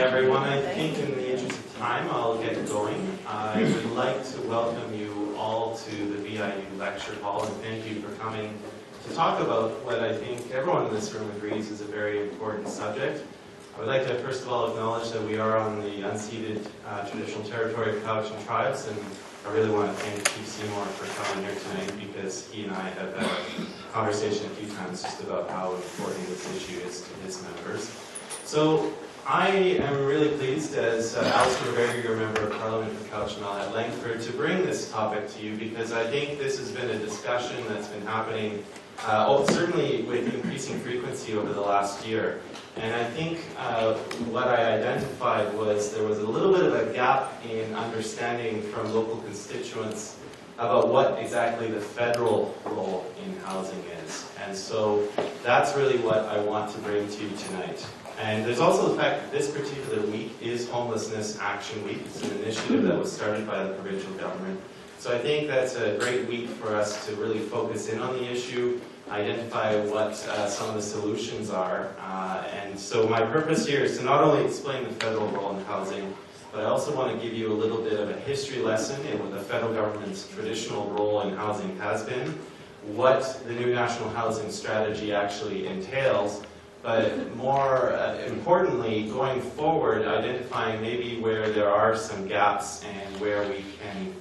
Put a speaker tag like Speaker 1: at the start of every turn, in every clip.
Speaker 1: everyone. I think in the interest of time, I'll get going. I would like to welcome you all to the VIU Lecture Hall and thank you for coming to talk about what I think everyone in this room agrees is a very important subject. I would like to first of all acknowledge that we are on the unceded traditional territory of Cowichan tribes, and I really want to thank Chief Seymour for coming here tonight because he and I have had a conversation a few times just about how important this issue is to his members. So I am really pleased as Alistair, MacGregor, member of Parliament for Cowichan-Malahat-Lanford, to bring this topic to you because I think this has been a discussion that's been happening certainly with increasing frequency over the last year. And I think what I identified was there was a little bit of a gap in understanding from local constituents about what exactly the federal role in housing is. And so that's really what I want to bring to you tonight. And there's also the fact that this particular week is Homelessness Action Week. It's an initiative that was started by the provincial government. So I think that's a great week for us to really focus in on the issue, identify what some of the solutions are. And so my purpose here is to not only explain the federal role in housing, but I also want to give you a little bit of a history lesson in what the federal government's traditional role in housing has been, what the new national housing strategy actually entails, but more importantly, going forward, identifying maybe where there are some gaps and where we can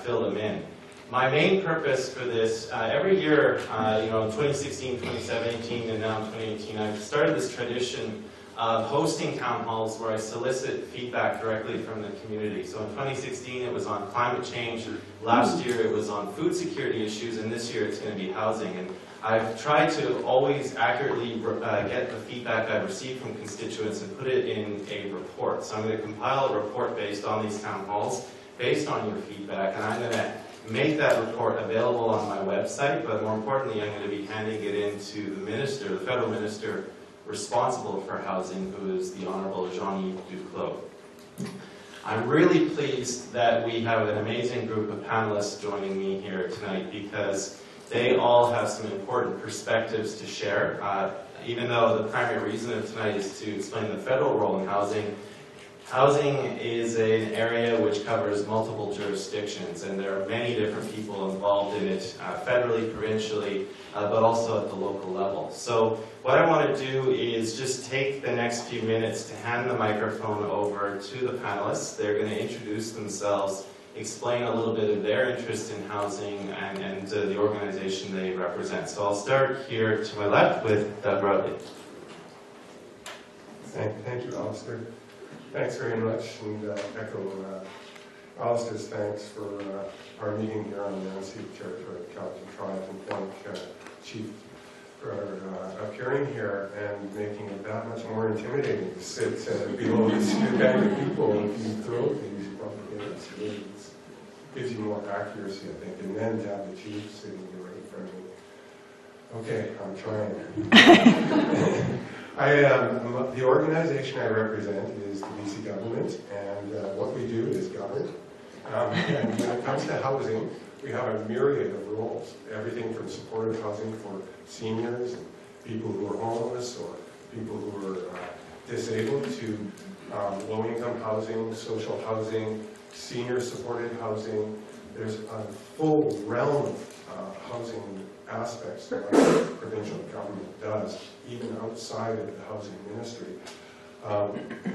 Speaker 1: fill them in. My main purpose for this, every year, in 2016, 2017, and now in 2018, I've started this tradition of hosting town halls where I solicit feedback directly from the community. So in 2016, it was on climate change. Last year, it was on food security issues, and this year, it's going to be housing. And I've tried to always accurately get the feedback I've received from constituents and put it in a report. So I'm going to compile a report based on these town halls, based on your feedback, and I'm going to make that report available on my website, but more importantly, I'm going to be handing it in to the minister, the federal minister responsible for housing, who is the Honourable Jean-Yves Duclos. I'm really pleased that we have an amazing group of panelists joining me here tonight because they all have some important perspectives to share. Even though the primary reason of tonight is to explain the federal role in housing, housing is an area which covers multiple jurisdictions, and there are many different people involved in it, federally, provincially, but also at the local level. So what I want to do is just take the next few minutes to hand the microphone over to the panelists. They're going to introduce themselves, explain a little bit of their interest in housing and the organization they represent. So I'll start here to my left with Doug Rowley.
Speaker 2: Thank you, Alistair. Thanks very much, and echo Alistair's thanks for our meeting here on the unceded territory of Cowichan Tribe, and thank Chief for appearing here and making it that much more intimidating to sit below this bank of people and if you throw things, you probably get it. It gives you more accuracy, I think, and then to have the chief sitting here right in front of me. Okay, I'm trying. The organization I represent is the BC government, and what we do is govern. And when it comes to housing, we have a myriad of roles, everything from supportive housing for seniors, and people who are homeless, or people who are disabled, to low-income housing, social housing, senior-supported housing. There's a full realm of housing aspects that our provincial government does, even outside of the housing ministry.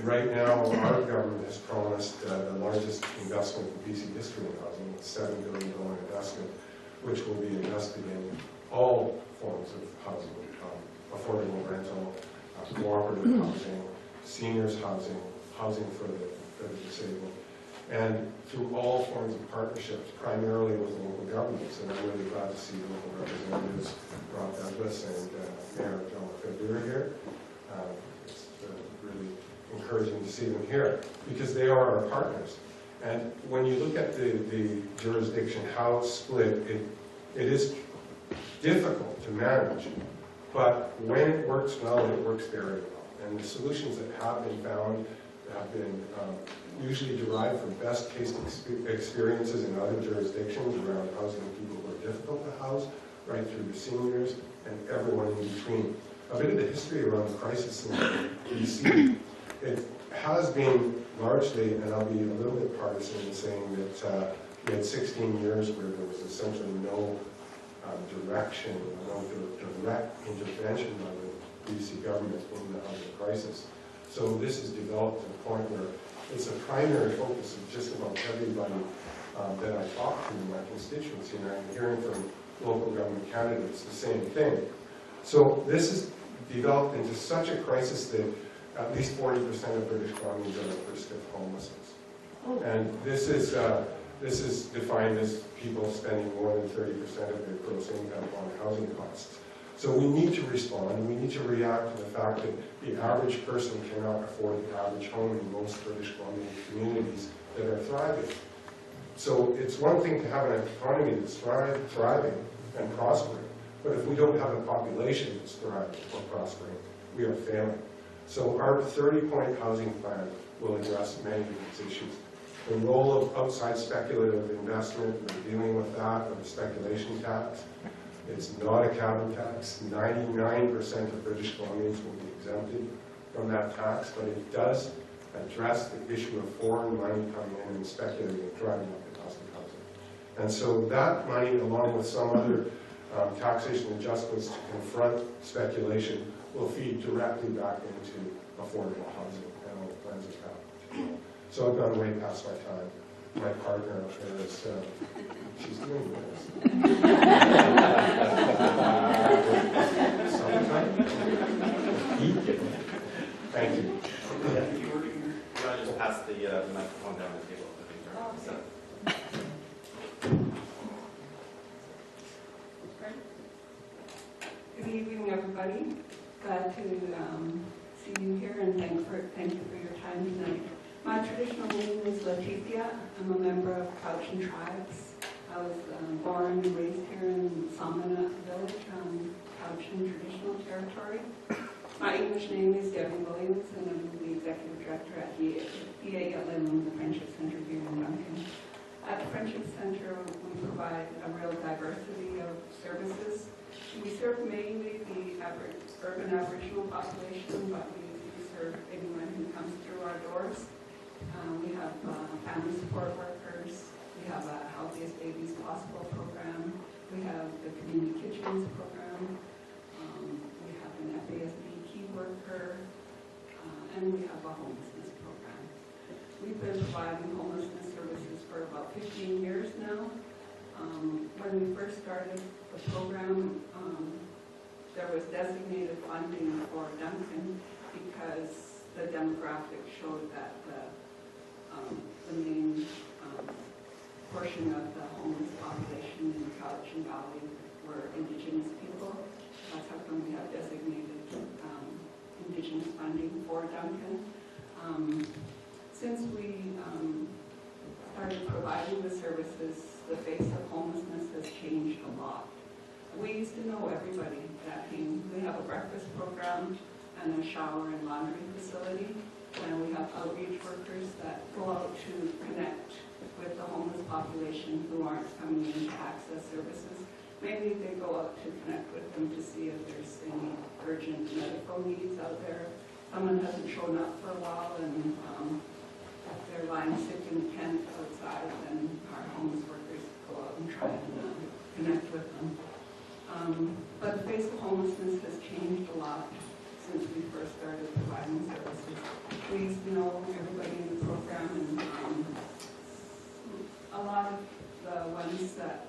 Speaker 2: Right now, our government has promised the largest investment in BC history in housing, a $7 billion investment, which will be invested in all forms of housing, affordable rental, cooperative housing, seniors housing, housing for the disabled, and through all forms of partnerships, primarily with local governments. And I'm really glad to see local representatives, Rob Douglas and Mayor John-Yves here. It's really encouraging to see them here because they are our partners. And when you look at the jurisdiction, how it's split, it is difficult to manage, but when it works well, it works very well. And the solutions that have been found have been usually derived from best case experiences in other jurisdictions around housing people who are difficult to house, right through to seniors and everyone in between. A bit of the history around the crisis in BC. It has been largely, and I'll be a little bit partisan in saying that we had 16 years where there was essentially no direction, no direct intervention by the BC government in the housing crisis. So this has developed to the point where it's a primary focus of just about everybody that I talk to in my constituency, and I'm hearing from local government candidates the same thing. So this has developed into such a crisis that at least 40% of British Columbians are at risk of homelessness. And this is defined as people spending more than 30% of their gross income on housing costs. So we need to respond, and we need to react to the fact that the average person cannot afford the average home in most British Columbian communities that are thriving. So it's one thing to have an economy that's thriving and prospering, but if we don't have a population that's thriving or prospering, we are failing. So our 30-point housing plan will address many of these issues. The role of outside speculative investment, we're dealing with that, with the speculation tax. It's not a cabin tax. 99% of British Columbians will be exempted from that tax, but it does address the issue of foreign money coming in and speculating and driving up the cost of housing. And so that money, along with some other taxation adjustments to confront speculation, will feed directly back into affordable housing and all plans of capital. So I've gone way past my time. My partner up there is, she's doing this. Thank you.
Speaker 1: You want to just pass the microphone down the table? I think
Speaker 3: Good evening, everybody. Glad to see you here, and thank you for your time tonight. My traditional name is Leticia. I'm a member of Cowichan tribes. I was born and raised here in Salmona Village, Cowichan traditional territory. My English name is Debbie Williams, and I'm the executive director at the EALM, the Friendship Center here in Duncan. At the Friendship Center, we provide a real diversity of services. We serve mainly the urban Aboriginal population, but we serve anyone who comes through our doors. We have family support workers. We have a Healthiest Babies Possible program. We have the Community Kitchens program. We have an FASD key worker. And we have a homelessness program. We've been providing homelessness services for about 15 years now. When we first started the program, there was designated funding for Duncan because the demographics showed that the main portion of the homeless population in the Cowichan Valley were Indigenous people. That's how come we have designated Indigenous funding for Duncan. Since we started providing the services, the face of homelessness has changed a lot. We used to know everybody that came. We have a breakfast program and a shower and laundry facility, and we have outreach workers that go out to connect with the homeless population who aren't coming in to access services. Maybe they go out to connect with them to see if there's any urgent medical needs out there. Someone hasn't shown up for a while, and if they're lying sick in the tent outside, then our homeless workers go out and try and connect with them. But the face of homelessness has changed a lot since we first started providing services. We used to know everybody in the program, and a lot of the ones that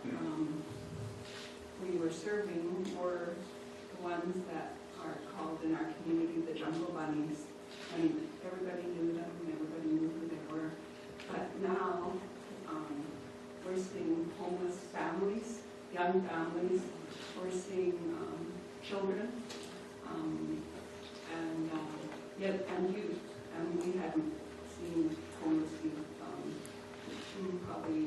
Speaker 3: we were serving were the ones that are called in our community the jungle bunnies. And everybody knew them, and everybody knew who they were. But now we're seeing homeless families, young families. We're seeing children and youth. And we hadn't seen homeless youth probably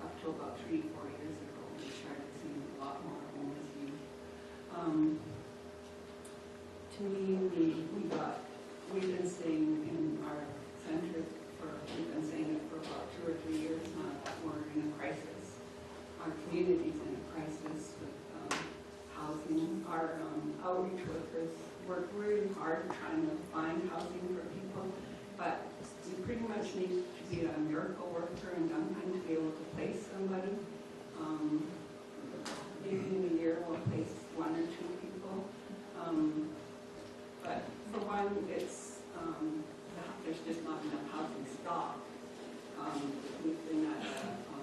Speaker 3: up to about 3-4 years ago. We started seeing a lot more homeless youth. To me, we've been saying in our center we've been saying it for about 2 or 3 years now that we're in a crisis. Our community's in a crisis with housing. Our outreach workers work really hard trying to find housing for people. just need to be a miracle worker in Duncan to be able to place somebody. Maybe in a year we'll place 1 or 2 people. But for one, it's there's just not enough housing stock. We've been at I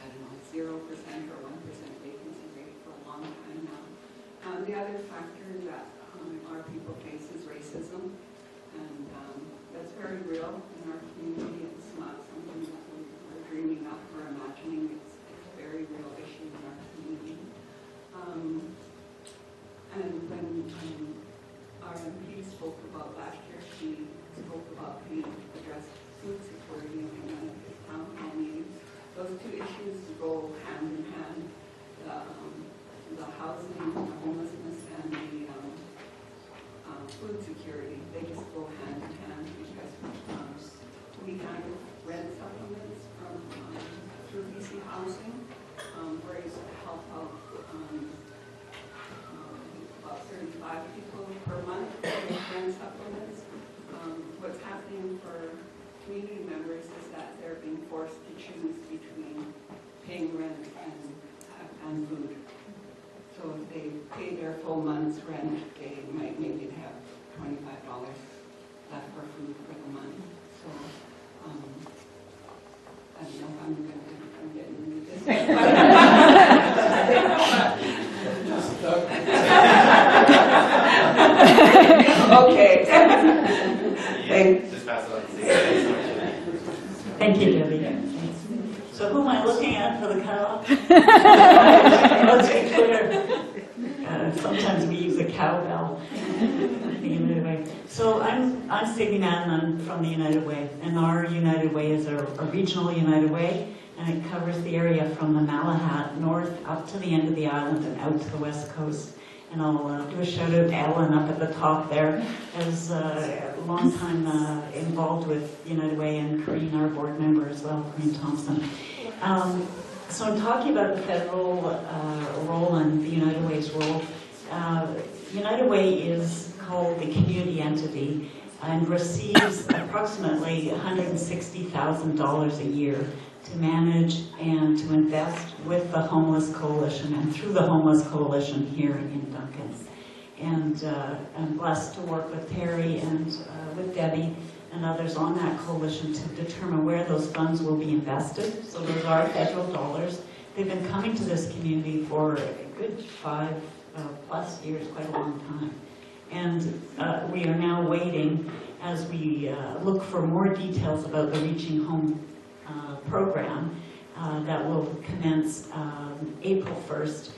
Speaker 3: don't know, 0% or 1% vacancy rate for a long time now. The other factor that our people face is racism, and that's very real in our community. It's not something that we're dreaming up or imagining. It's a very real issue in our community. And when our MP spoke about last year, she spoke about the address food security in one of his town hall meetings. Those 2 issues go hand in hand. The housing, the homelessness, and the food security, they just go hand in hand because we kind of rent supplements from through BC Housing, where it's to help out about 35 people per month with rent supplements. What's happening for community members is that they're being forced to choose between paying rent and food. So if they pay their full month's rent, they might maybe have $25 left for food for the month. So I don't know if I'm getting into this. Okay.
Speaker 1: Just pass it on.
Speaker 4: Thank you, Debbie. So who am I looking at for the cutoff? Let's be clear. Sometimes we use a cowbell. Anyway, so I'm Siggy Madden. I'm from the United Way, and our United Way is a regional United Way, and it covers the area from the Malahat north up to the end of the island and out to the west coast. And I'll do a shout out to Ellen up at the top there, as a long time involved with United Way, and Corrine, our board member as well, Corrine Thompson. So I'm talking about the federal role and the United Way's role. United Way is called the community entity and receives approximately $160,000 a year to manage and to invest with the Homeless Coalition and through the Homeless Coalition here in Duncan. And I'm blessed to work with Terry and with Debbie and others on that coalition to determine where those funds will be invested. So those are federal dollars. They've been coming to this community for a good 5+ years, quite a long time. And we are now waiting as we look for more details about the Reaching Home program that will commence April 1st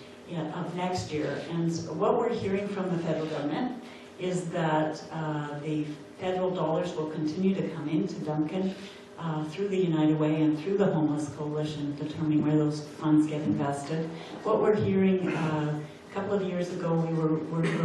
Speaker 4: of next year. And what we're hearing from the federal government is that the federal dollars will continue to come into Duncan through the United Way and through the Homeless Coalition, determining where those funds get invested. What we're hearing, a couple of years ago, we were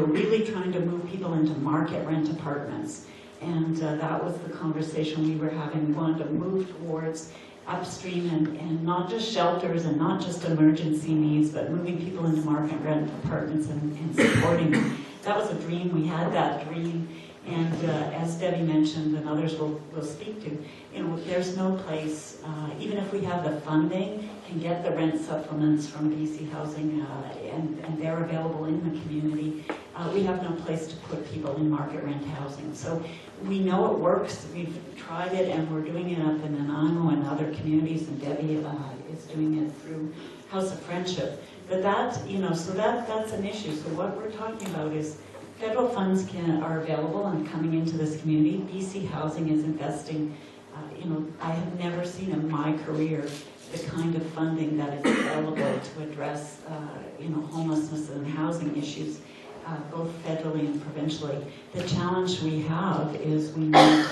Speaker 4: really trying to move people into market rent apartments. And that was the conversation we were having. We wanted to move towards upstream and not just shelters and not just emergency needs, but moving people into market rent apartments and supporting them. That was a dream. We had that dream. And as Debbie mentioned, and others will speak to, there's no place, even if we have the funding, can get the rent supplements from BC Housing, and they're available in the community. We have no place to put people in market rent housing. So we know it works. We've tried it, and we're doing it up in Nanaimo and other communities, and Debbie is doing it through House of Friendship. But that, so that's an issue. So what we're talking about is federal funds are available and coming into this community. BC Housing is investing, I have never seen in my career the kind of funding that is available to address, homelessness and housing issues, both federally and provincially. The challenge we have is we need,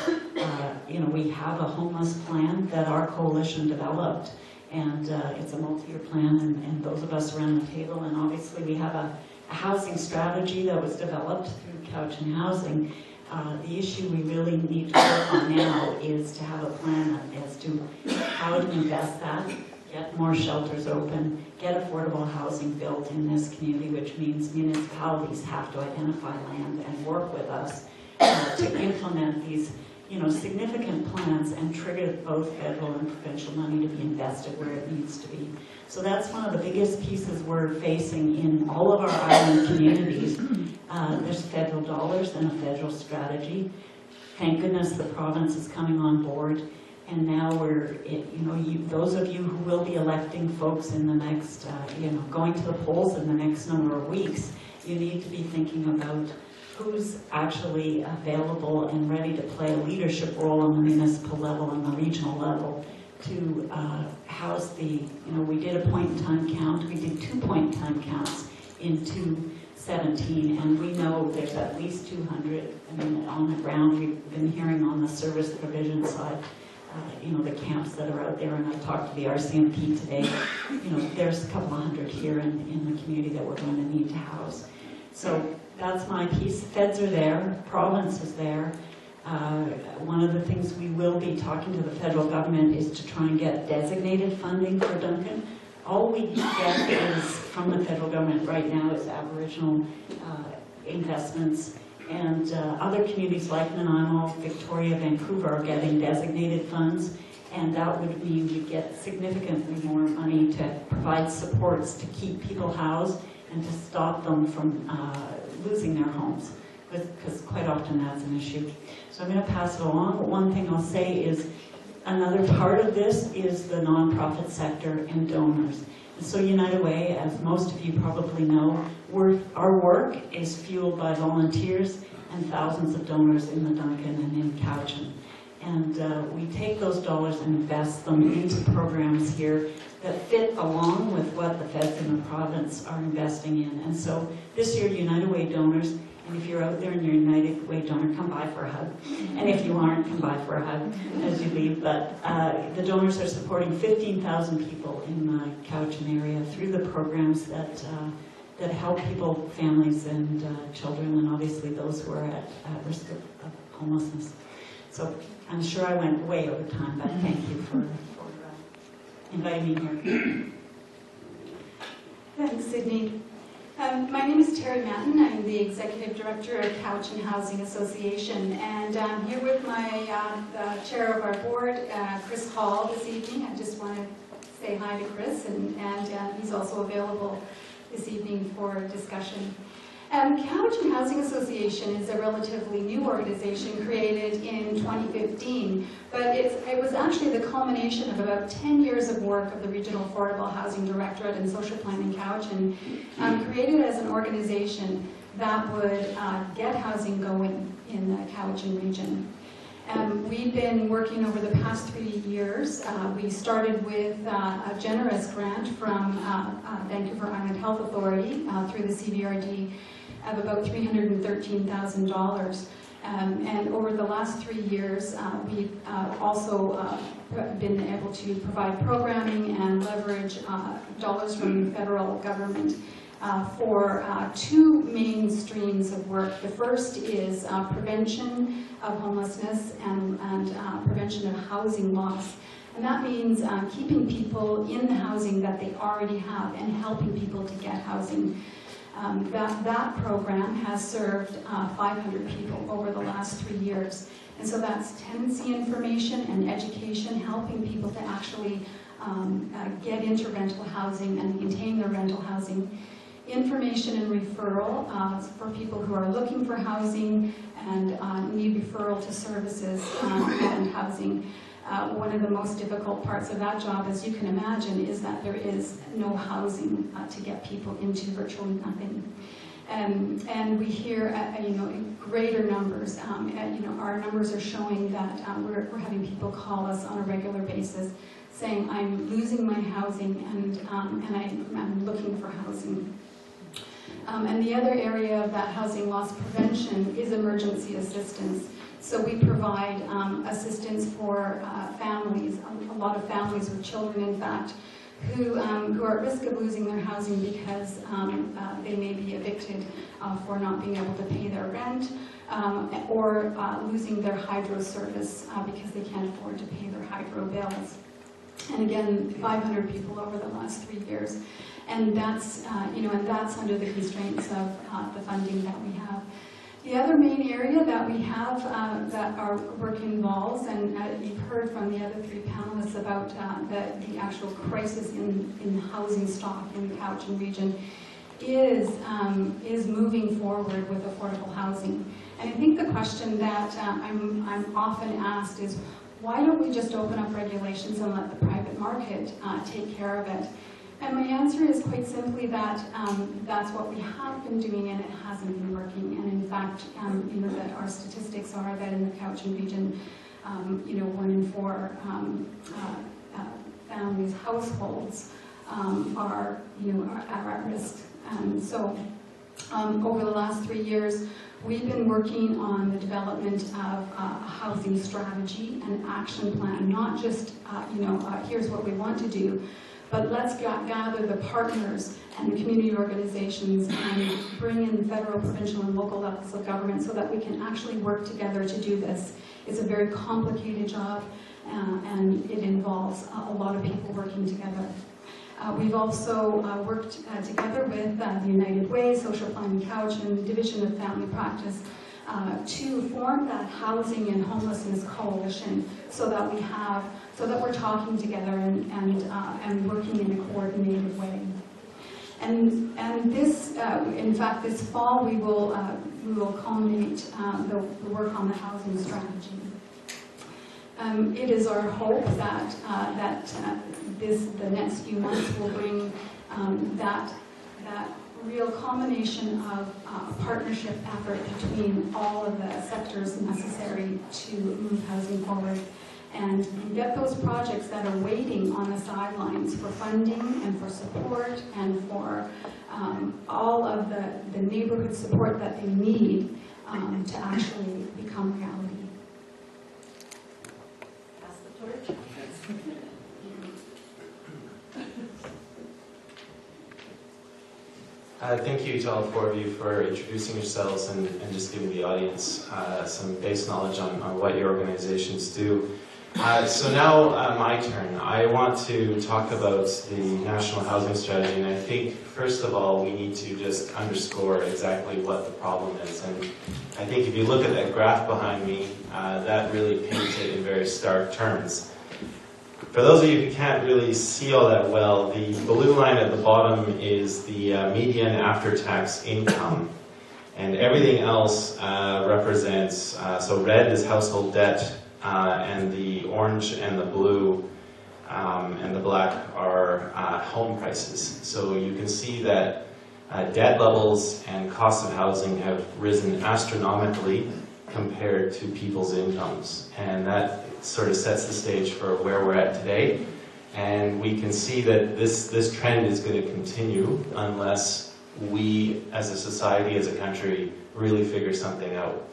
Speaker 4: we have a homeless plan that our coalition developed, and it's a multi-year plan, and those of us around the table, and obviously we have a housing strategy that was developed through Cowichan-Malahat-Lanford. The issue we really need to work on now is to have a plan as to how to invest that, get more shelters open, get affordable housing built in this community, which means municipalities have to identify land and work with us to implement these significant plans and triggered both federal and provincial money to be invested where it needs to be. So that's one of the biggest pieces we're facing in all of our island communities. There's federal dollars and a federal strategy. Thank goodness the province is coming on board, and now those of you who will be electing folks in the next, going to the polls in the next number of weeks, you need to be thinking about who's actually available and ready to play a leadership role on the municipal level and the regional level to house we did a point-in-time count. We did 2 point-in-time counts in 2017, and we know there's at least 200. On the ground, we've been hearing on the service provision side, the camps that are out there, and I talked to the RCMP today. There's a couple of hundred here in the community that we're going to need to house. So that's my piece. Feds are there, province is there. One of the things we will be talking to the federal government is to try and get designated funding for Duncan. All we get is from the federal government right now is Aboriginal investments, and other communities like Nanaimo, Victoria, Vancouver are getting designated funds, and that would mean we get significantly more money to provide supports to keep people housed and to stop them from losing their homes, because quite often that's an issue. So I'm going to pass it along. One thing I'll say is another part of this is the nonprofit sector and donors. And so United Way, as most of you probably know, our work is fueled by volunteers and thousands of donors in the Duncan and in Cowichan. And we take those dollars and invest them into programs here that fit along with what the feds in the province are investing in. And so this year, United Way donors, and if you're out there and you're a United Way donor, come by for a hug. And if you aren't, come by for a hug as you leave. But the donors are supporting 15,000 people in the Cowichan area through the programs that help people, families, and children, and obviously those who are at risk of homelessness. So I'm sure I went way over time, but thank you for inviting me here.
Speaker 5: Thanks, Sydney. My name is Terry Manton. I'm the Executive Director of Cowichan Housing Association, and I'm here with my the Chair of our board, Chris Hall, this evening. I just want to say hi to Chris, and he's also available this evening for discussion. Cowichan Housing Association is a relatively new organization created in 2015, but it was actually the culmination of about 10 years of work of the Regional Affordable Housing Directorate and Social Planning Cowichan, created as an organization that would get housing going in the Cowichan region. We've been working over the past 3 years. We started with a generous grant from Vancouver Island Health Authority through the CVRD of about $313,000. And over the last 3 years, we've also been able to provide programming and leverage dollars from the federal government for two main streams of work. The first is prevention of homelessness and prevention of housing loss. And that means keeping people in the housing that they already have and helping people to get housing. That program has served 500 people over the last 3 years. And so that's tenancy information and education, helping people to actually get into rental housing and maintain their rental housing. Information and referral for people who are looking for housing and need referral to services and housing. One of the most difficult parts of that job, as you can imagine, is that there is no housing to get people into, virtually nothing. And we hear, greater numbers. Our numbers are showing that we're having people call us on a regular basis, saying, "I'm losing my housing and I'm looking for housing." And the other area of that housing loss prevention is emergency assistance. So we provide assistance for families, a lot of families with children, in fact, who are at risk of losing their housing because they may be evicted for not being able to pay their rent, or losing their hydro service because they can't afford to pay their hydro bills. And again, 500 people over the last 3 years. And that's, and that's under the constraints of the funding that we have. The other main area that we have that our work involves, and you've heard from the other three panelists about the actual crisis in housing stock in the Cowichan region, is moving forward with affordable housing. And I think the question that I'm often asked is, why don't we just open up regulations and let the private market take care of it? And my answer is quite simply that that's what we have been doing, and it hasn't been working. And in fact, you know, that our statistics are that in the Cowichan region, you know, 1 in 4 families, households are, you know, are at risk. And so, over the last 3 years, we've been working on the development of a housing strategy and action plan, not just, you know, here's what we want to do, but let's gather the partners and the community organizations and bring in federal, provincial, and local levels of government so that we can actually work together to do this. It's a very complicated job, and it involves a lot of people working together. We've also worked together with the United Way, Social Planning Cowichan, Division of Family Practice, to form that housing and homelessness coalition, so that we're talking together and working in a coordinated way. And this, in fact, this fall we will culminate the work on the housing strategy. It is our hope that the next few months will bring that real combination of partnership effort between all of the sectors necessary to move housing forward, and get those projects that are waiting on the sidelines for funding and for support and for all of the neighborhood support that they need to actually become reality. Pass the torch.
Speaker 1: Thank you to all 4 of you for introducing yourselves and just giving the audience some base knowledge on what your organizations do. So now my turn. I want to talk about the National Housing Strategy, and I think first of all we need to just underscore exactly what the problem is. And I think if you look at that graph behind me, that really paints it in very stark terms. For those of you who can't really see all that well, the blue line at the bottom is the median after-tax income. And everything else represents, so red is household debt, and the orange and the blue and the black are home prices. So you can see that debt levels and costs of housing have risen astronomically compared to people's incomes. And that sort of sets the stage for where we're at today. And we can see that this trend is going to continue unless we, as a society, as a country, really figure something out.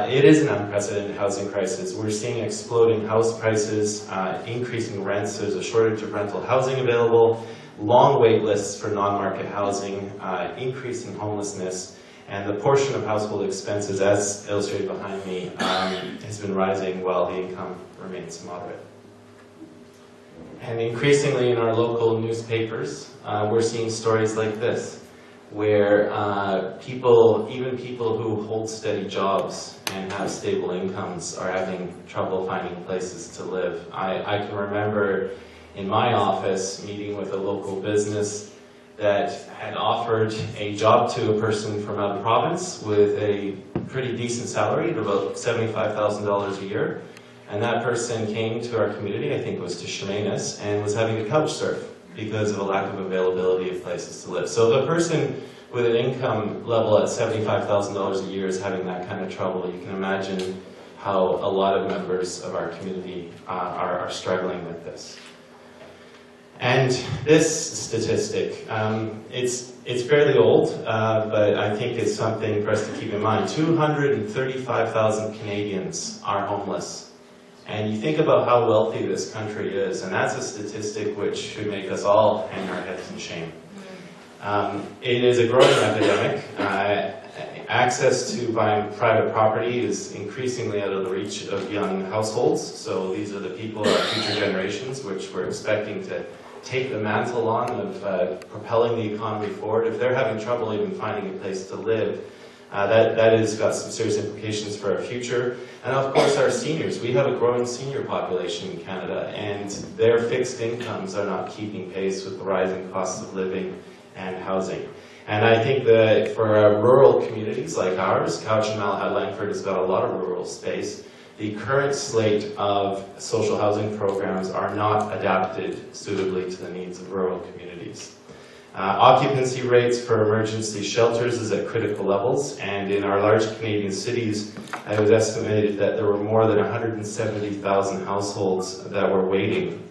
Speaker 1: It is an unprecedented housing crisis. We're seeing exploding house prices, increasing rents. There's a shortage of rental housing available, long wait lists for non-market housing, increasing homelessness, and the portion of household expenses, as illustrated behind me, has been rising while the income remains moderate. And increasingly in our local newspapers, we're seeing stories like this, where even people who hold steady jobs and have stable incomes are having trouble finding places to live. I can remember in my office meeting with a local business that had offered a job to a person from out of province with a pretty decent salary of about $75,000 a year. And that person came to our community, I think it was to Chemainus, and was having to couch surf because of a lack of availability of places to live. So the person with an income level at $75,000 a year is having that kind of trouble. You can imagine how a lot of members of our community are struggling with this. And this statistic, it's fairly old, but I think it's something for us to keep in mind. 235,000 Canadians are homeless. And you think about how wealthy this country is, and that's a statistic which should make us all hang our heads in shame. It is a growing epidemic. Access to buying private property is increasingly out of the reach of young households. So these are the people, our future generations, which we're expecting to take the mantle on of propelling the economy forward. If they're having trouble even finding a place to live, That has got some serious implications for our future. And of course our seniors. We have a growing senior population in Canada, and their fixed incomes are not keeping pace with the rising costs of living and housing. And I think that for rural communities like ours, Cowichan-Malahat-Lanford has got a lot of rural space. The current slate of social housing programs are not adapted suitably to the needs of rural communities. Occupancy rates for emergency shelters is at critical levels, and in our large Canadian cities, it was estimated that there were more than 170,000 households that were waiting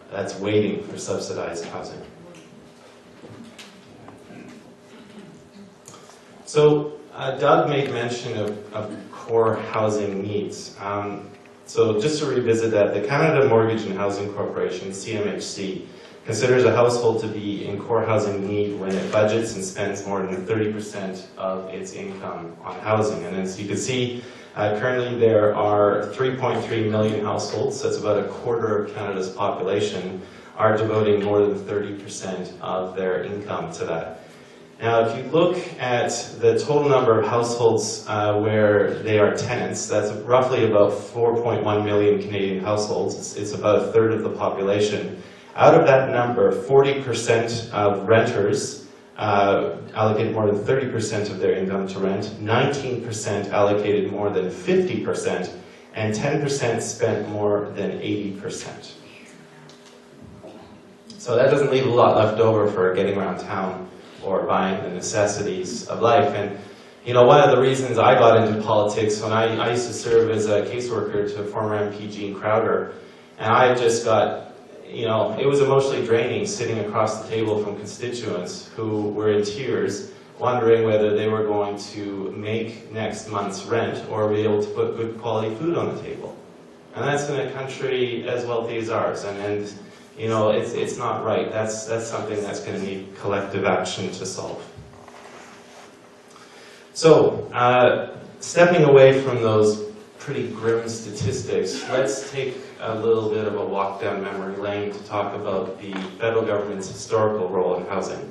Speaker 1: for subsidized housing. So Doug made mention of core housing needs. So just to revisit that, the Canada Mortgage and Housing Corporation, CMHC, considers a household to be in core housing need when it budgets and spends more than 30% of its income on housing. And as you can see, currently there are 3.3 million households, that's about a quarter of Canada's population, are devoting more than 30% of their income to that. Now, if you look at the total number of households where they are tenants, that's roughly about 4.1 million Canadian households. It's about a third of the population. Out of that number, 40% of renters allocated more than 30% of their income to rent, 19% allocated more than 50%, and 10% spent more than 80%. So that doesn't leave a lot left over for getting around town or buying the necessities of life. And you know, one of the reasons I got into politics, when I used to serve as a caseworker to former MP Jean Crowder, and I just got, you know, it was emotionally draining sitting across the table from constituents who were in tears, wondering whether they were going to make next month's rent or be able to put good quality food on the table. And that's in a country as wealthy as ours. And you know, it's not right. That's something that's going to need collective action to solve. So, stepping away from those pretty grim statistics, let's take a little bit of a walk down memory lane to talk about the federal government's historical role in housing.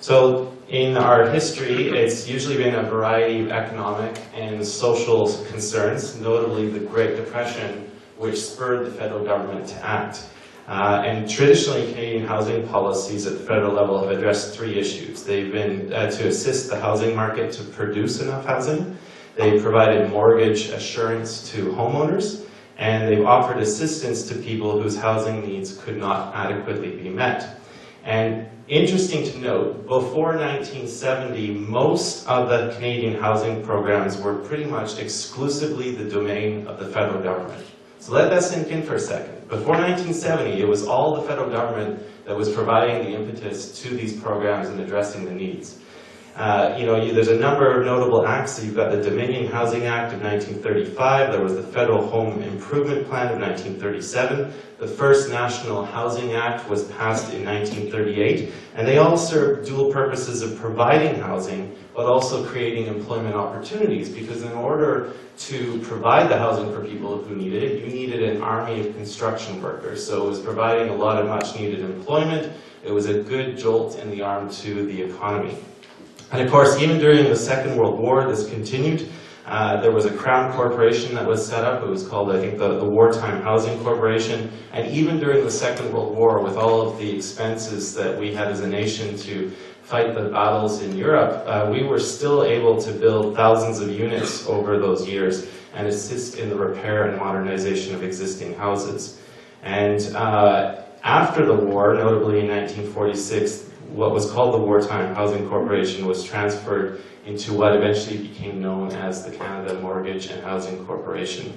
Speaker 1: So, in our history, it's usually been a variety of economic and social concerns, notably the Great Depression, which spurred the federal government to act. And traditionally, Canadian housing policies at the federal level have addressed three issues. They've been to assist the housing market to produce enough housing, they've provided mortgage assurance to homeowners, and they've offered assistance to people whose housing needs could not adequately be met. And interesting to note, before 1970, most of the Canadian housing programs were pretty much exclusively the domain of the federal government. So let that sink in for a second. Before 1970, it was all the federal government that was providing the impetus to these programs and addressing the needs. There's a number of notable acts. So you've got the Dominion Housing Act of 1935. There was the Federal Home Improvement Plan of 1937. The first National Housing Act was passed in 1938. And they all served dual purposes of providing housing, but also creating employment opportunities. Because in order to provide the housing for people who needed it, you needed an army of construction workers. So it was providing a lot of much needed employment. It was a good jolt in the arm to the economy. And of course, even during the Second World War, this continued. There was a Crown Corporation that was set up. It was called, I think, the Wartime Housing Corporation. And even during the Second World War, with all of the expenses that we had as a nation to fight the battles in Europe, we were still able to build thousands of units over those years and assist in the repair and modernization of existing houses. And after the war, notably in 1946, what was called the Wartime Housing Corporation was transferred into what eventually became known as the Canada Mortgage and Housing Corporation.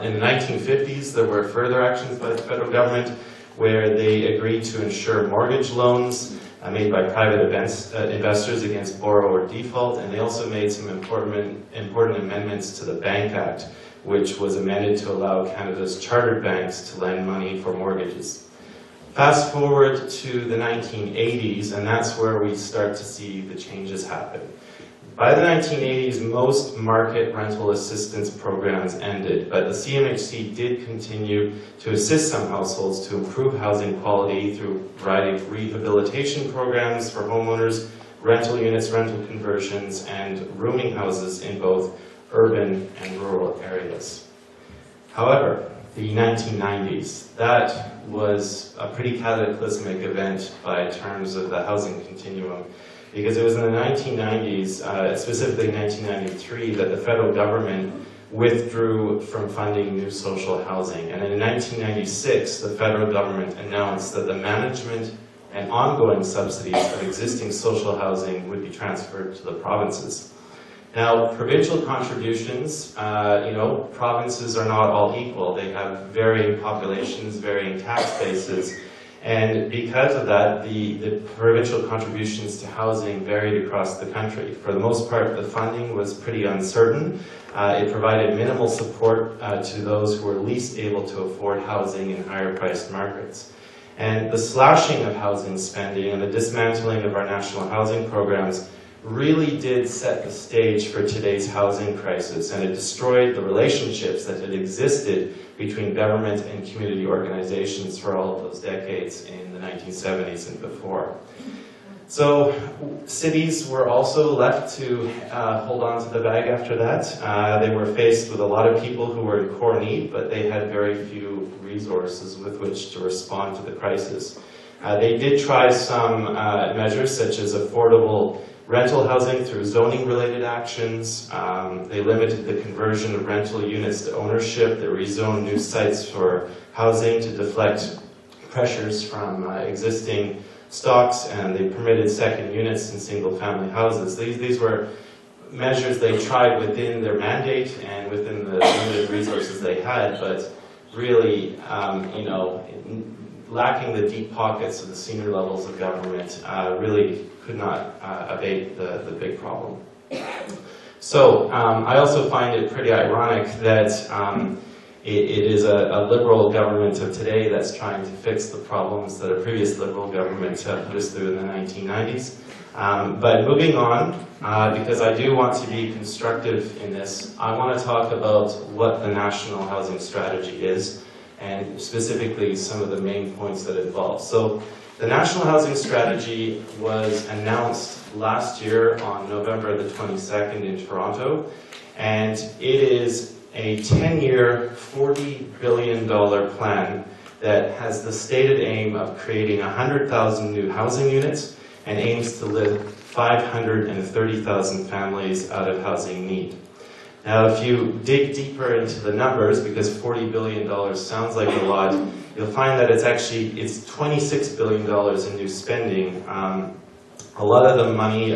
Speaker 1: In the 1950s, there were further actions by the federal government where they agreed to insure mortgage loans made by private investors against borrower default, and they also made some important amendments to the Bank Act, which was amended to allow Canada's chartered banks to lend money for mortgages. Fast forward to the 1980s, and that's where we start to see the changes happen. By the 1980s, most market rental assistance programs ended, but the CMHC did continue to assist some households to improve housing quality through a variety of rehabilitation programs for homeowners, rental units, rental conversions, and rooming houses in both urban and rural areas. However, the 1990s, that was a pretty cataclysmic event by terms of the housing continuum, because it was in the 1990s, specifically 1993, that the federal government withdrew from funding new social housing. And in 1996, the federal government announced that the management and ongoing subsidies of existing social housing would be transferred to the provinces. Now, provincial contributions, provinces are not all equal. They have varying populations, varying tax bases, and because of that, the provincial contributions to housing varied across the country. For the most part, the funding was pretty uncertain. It provided minimal support to those who were least able to afford housing in higher-priced markets. And the slashing of housing spending and the dismantling of our national housing programs really did set the stage for today's housing crisis, and it destroyed the relationships that had existed between government and community organizations for all of those decades in the 1970s and before. So cities were also left to hold on to the bag after that. They were faced with a lot of people who were in core need, but they had very few resources with which to respond to the crisis. They did try some measures such as affordable rental housing through zoning-related actions. They limited the conversion of rental units to ownership. They rezoned new sites for housing to deflect pressures from existing stocks, and they permitted second units in single-family houses. These were measures they tried within their mandate and within the limited resources they had, but really, lacking the deep pockets of the senior levels of government, really could not abate the big problem. So I also find it pretty ironic that it is a liberal government of today that's trying to fix the problems that a previous liberal government put us through in the 1990s. But moving on, because I do want to be constructive in this, I want to talk about what the National Housing Strategy is, and specifically some of the main points that it involves. So the National Housing Strategy was announced last year on November the 22nd in Toronto, and it is a 10-year, $40 billion plan that has the stated aim of creating 100,000 new housing units and aims to lift 530,000 families out of housing need. Now, if you dig deeper into the numbers, because $40 billion sounds like a lot, you'll find that it's $26 billion in new spending. A lot of the money,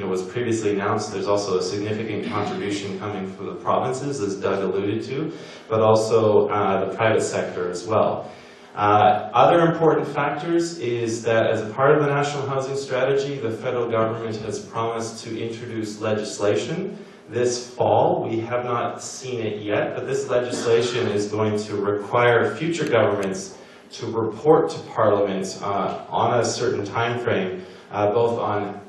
Speaker 1: was previously announced. There's also a significant contribution coming from the provinces, as Doug alluded to, but also the private sector as well. Other important factors is that as a part of the National Housing Strategy, the federal government has promised to introduce legislation this fall. We have not seen it yet, but this legislation is going to require future governments to report to Parliament on a certain time frame, both on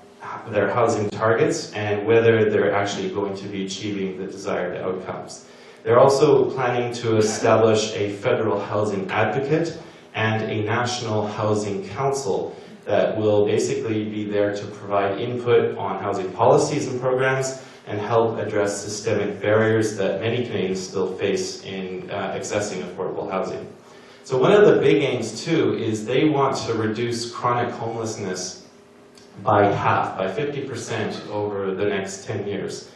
Speaker 1: their housing targets and whether they're actually going to be achieving the desired outcomes. They're also planning to establish a federal housing advocate and a national housing council that will basically be there to provide input on housing policies and programs and help address systemic barriers that many Canadians still face in accessing affordable housing. So one of the big aims, too, is they want to reduce chronic homelessness by half, by 50% over the next 10 years.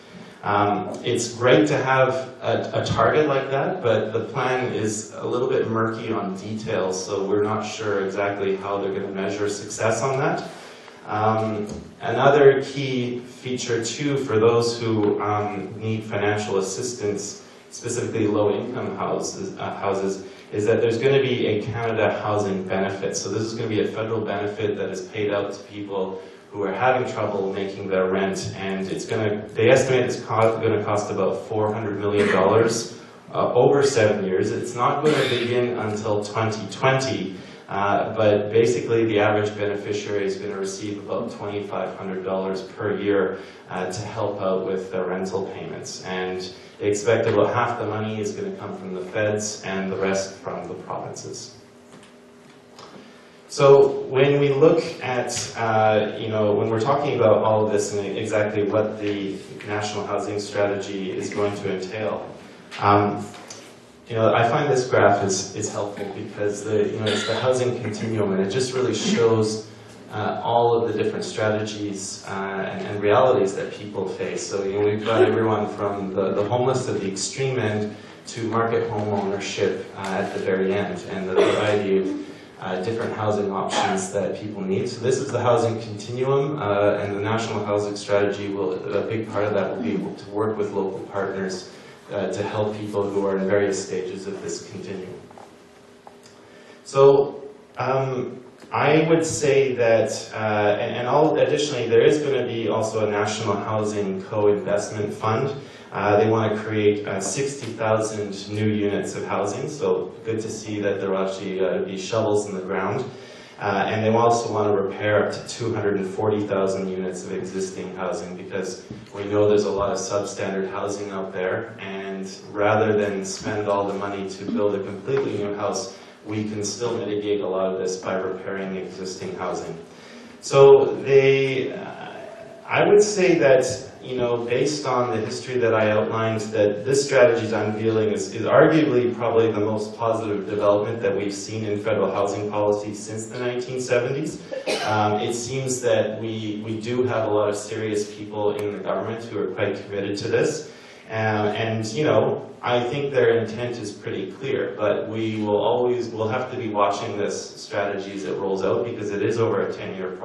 Speaker 1: It's great to have a target like that, but the plan is a little bit murky on details, so we're not sure exactly how they're going to measure success on that. Another key feature, too, for those who need financial assistance, specifically low-income houses, is that there's going to be a Canada Housing Benefit. So this is going to be a federal benefit that is paid out to people who are having trouble making their rent, and they estimate it's going to cost about $400 million over 7 years. It's not going to begin until 2020, but basically the average beneficiary is going to receive about $2,500 per year to help out with their rental payments. And they expect about half the money is going to come from the feds and the rest from the provinces. So when we look at, when we're talking about all of this and exactly what the National Housing Strategy is going to entail, I find this graph is helpful because it's the housing continuum, and it just really shows all of the different strategies and realities that people face. So we've got everyone from the homeless at the extreme end to market home ownership at the very end, and the variety of different housing options that people need. So this is the housing continuum, and the National Housing Strategy a big part of that will be able to work with local partners to help people who are in various stages of this continuum. So I would say that, additionally, there is going to be also a National Housing Co-Investment Fund. They want to create 60,000 new units of housing, so good to see that there will actually be shovels in the ground. And they also want to repair up to 240,000 units of existing housing, because we know there's a lot of substandard housing out there, and rather than spend all the money to build a completely new house, we can still mitigate a lot of this by repairing existing housing. So I would say that, based on the history that I outlined, that this strategy's unveiling is arguably probably the most positive development that we've seen in federal housing policy since the 1970s. It seems that we do have a lot of serious people in the government who are quite committed to this. I think their intent is pretty clear, but we'll have to be watching this strategy as it rolls out, because it is over a 10-year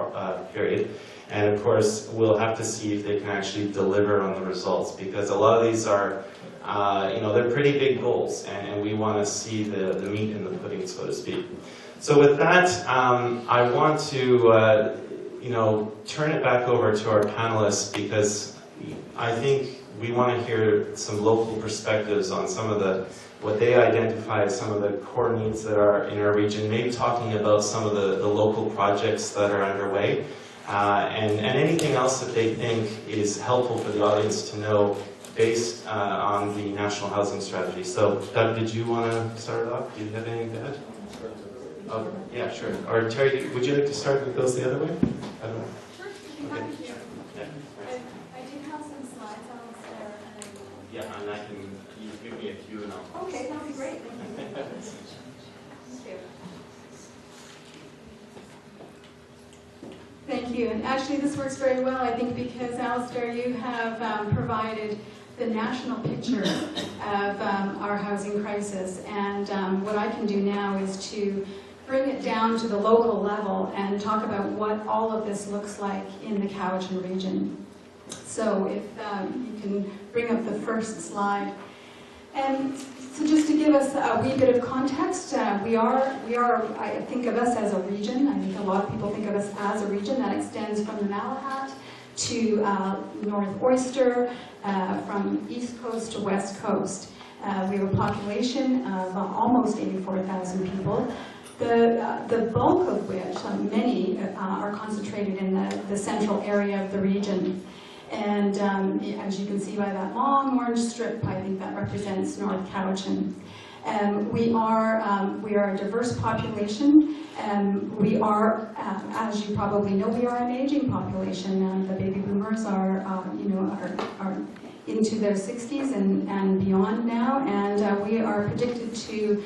Speaker 1: period. And of course, we'll have to see if they can actually deliver on the results, because a lot of these are, they're pretty big goals, and we want to see the meat in the pudding, so to speak. So with that, I want to, turn it back over to our panelists, because I think we want to hear some local perspectives on some of what they identify as some of the core needs that are in our region, maybe talking about some of the local projects that are underway, and anything else that they think is helpful for the audience to know based on the National Housing Strategy. So, Doug, did you want to start it off? Do you have anything to add? Oh, yeah, sure. Or Terry, would you like to start with those the other way? I don't know.
Speaker 5: Sure, I'd be happy to. I do have some slides, Alistair, and
Speaker 1: yeah, and you give me a few and I'll...
Speaker 5: Okay, that'd be great. Thank you. Thank you. And actually, this works very well, I think, because, Alistair, you have provided the national picture of our housing crisis. And what I can do now is to bring it down to the local level and talk about what all of this looks like in the Cowichan region. So if you can bring up the first slide. And so just to give us a wee bit of context, we are, I think of us as a region. I think a lot of people think of us as a region that extends from the Malahat to North Oyster, from East Coast to West Coast. We have a population of almost 84,000 people. The bulk of which, many, are concentrated in the central area of the region. And as you can see by that long orange strip, I think that represents North Cowichan. We are a diverse population. We are, as you probably know, we are an aging population. The baby boomers are into their 60s and beyond now, and we are predicted to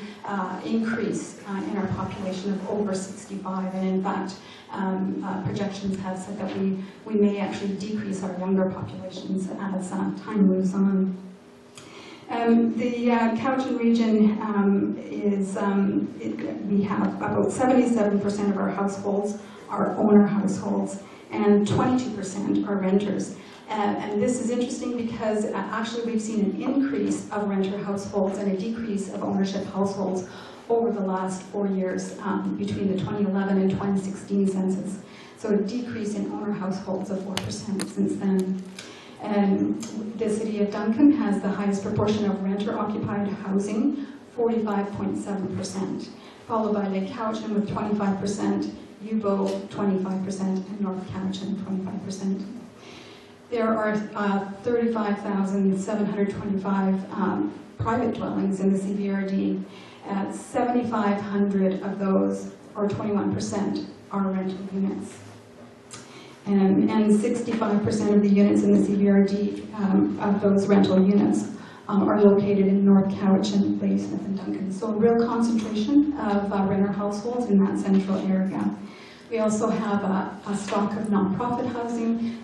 Speaker 5: increase in our population of over 65. And in fact, projections have said that we may actually decrease our younger populations as time moves on. The Cowichan region we have about 77% of our households are owner households, and 22% are renters. And this is interesting because actually we've seen an increase of renter households and a decrease of ownership households over the last 4 years between the 2011 and 2016 census. So a decrease in owner households of 4% since then. The city of Duncan has the highest proportion of renter-occupied housing, 45.7%, followed by Lake Cowichan with 25%, Yubo 25%, and North Cowichan 25%. There are 35,725 private dwellings in the CBRD. 7,500 of those or 21%, are rental units. And 65% of the units in the CBRD of those rental units are located in North Cowichan, Ladysmith, and Duncan. So a real concentration of renter households in that central area. We also have a stock of nonprofit housing.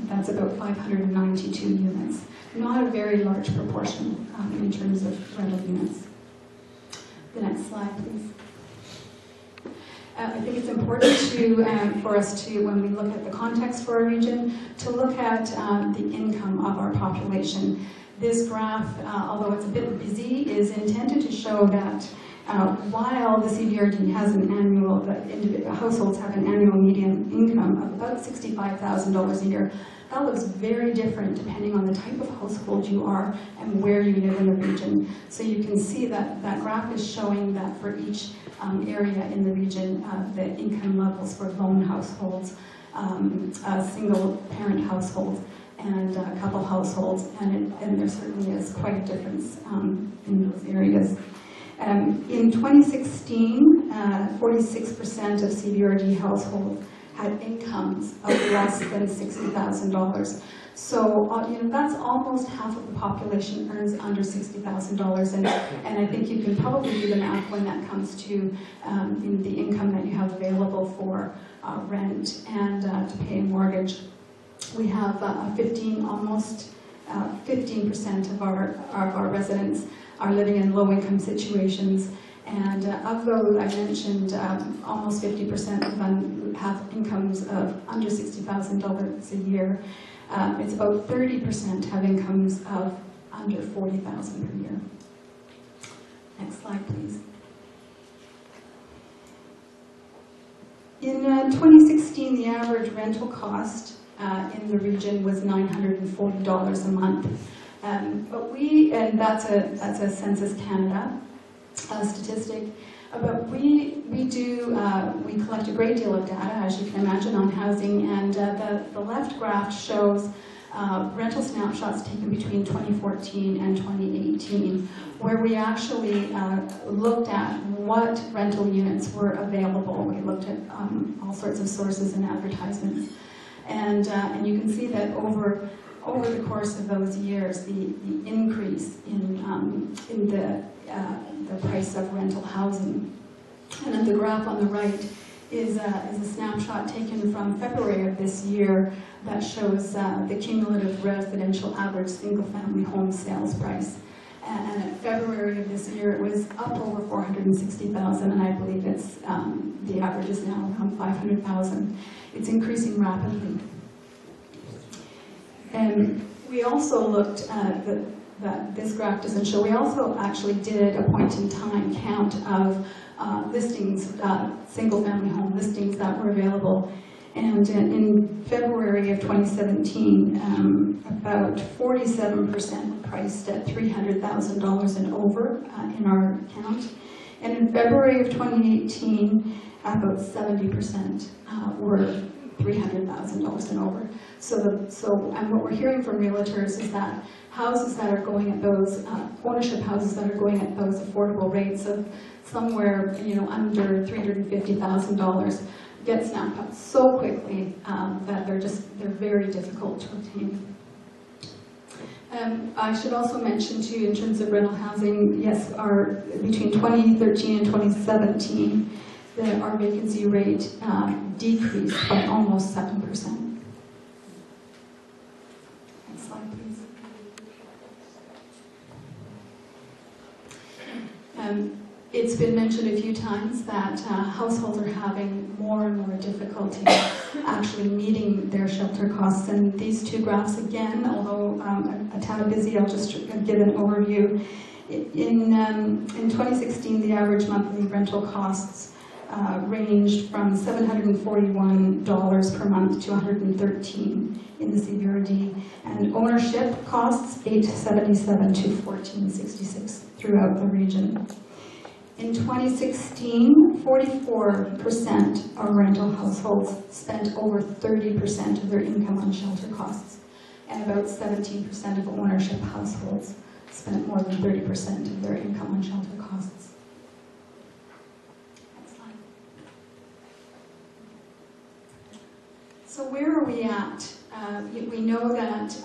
Speaker 5: That's about 592 units. Not a very large proportion in terms of rental units. The next slide, please. I think it's important for us to, when we look at the context for our region, to look at the income of our population. This graph, although it's a bit busy, is intended to show that while the CBRD has an annual, the households have an annual median income of about $65,000 a year, that looks very different depending on the type of household you are and where you live in the region. So you can see that that graph is showing that for each area in the region, the income levels for lone households, single parent households, and couple households, and there certainly is quite a difference in those areas. In 2016, 46% of CBRD households had incomes of less than $60,000. So that's almost half of the population earns under $60,000, and I think you can probably do the math when that comes to the income that you have available for rent and to pay a mortgage. We have almost 15% of our residents are living in low-income situations, and of those I mentioned, almost 50% of them have incomes of under $60,000 a year. It's about 30% have incomes of under $40,000 per year. Next slide, please. In 2016, the average rental cost in the region was $940 a month. And that's a Census Canada statistic. But we collect a great deal of data, as you can imagine, on housing, and the left graph shows rental snapshots taken between 2014 and 2018, where we actually looked at what rental units were available. We looked at all sorts of sources and advertisements. And you can see that over the course of those years, the increase in the price of rental housing. And then the graph on the right is a snapshot taken from February of this year that shows the cumulative residential average single-family home sales price. And in February of this year, it was up over $460,000, and I believe it's the average is now around $500,000. It's increasing rapidly. And we also looked at that this graph doesn't show. We also actually did a point-in-time count of listings, single-family home listings that were available. And in February of 2017, about 47% priced at $300,000 and over in our count. And in February of 2018, about 70% were $300,000 and over. And what we're hearing from realtors is that houses that are going at those, ownership houses that are going at those affordable rates of somewhere, under $350,000 get snapped up so quickly that they're very difficult to obtain. I should also mention too, in terms of rental housing, yes, between 2013 and 2017, our vacancy rate decreased by almost 7%. Next slide, please. It's been mentioned a few times that households are having more and more difficulty actually meeting their shelter costs. And these two graphs again, although a tad busy, I'll just give an overview. In 2016, the average monthly rental costs ranged from $741 per month to $113 in the CBRD, and ownership costs $877 to $1466 throughout the region. In 2016, 44% of rental households spent over 30% of their income on shelter costs, and about 17% of ownership households spent more than 30% of their income on shelter costs. Next slide. we at? We know that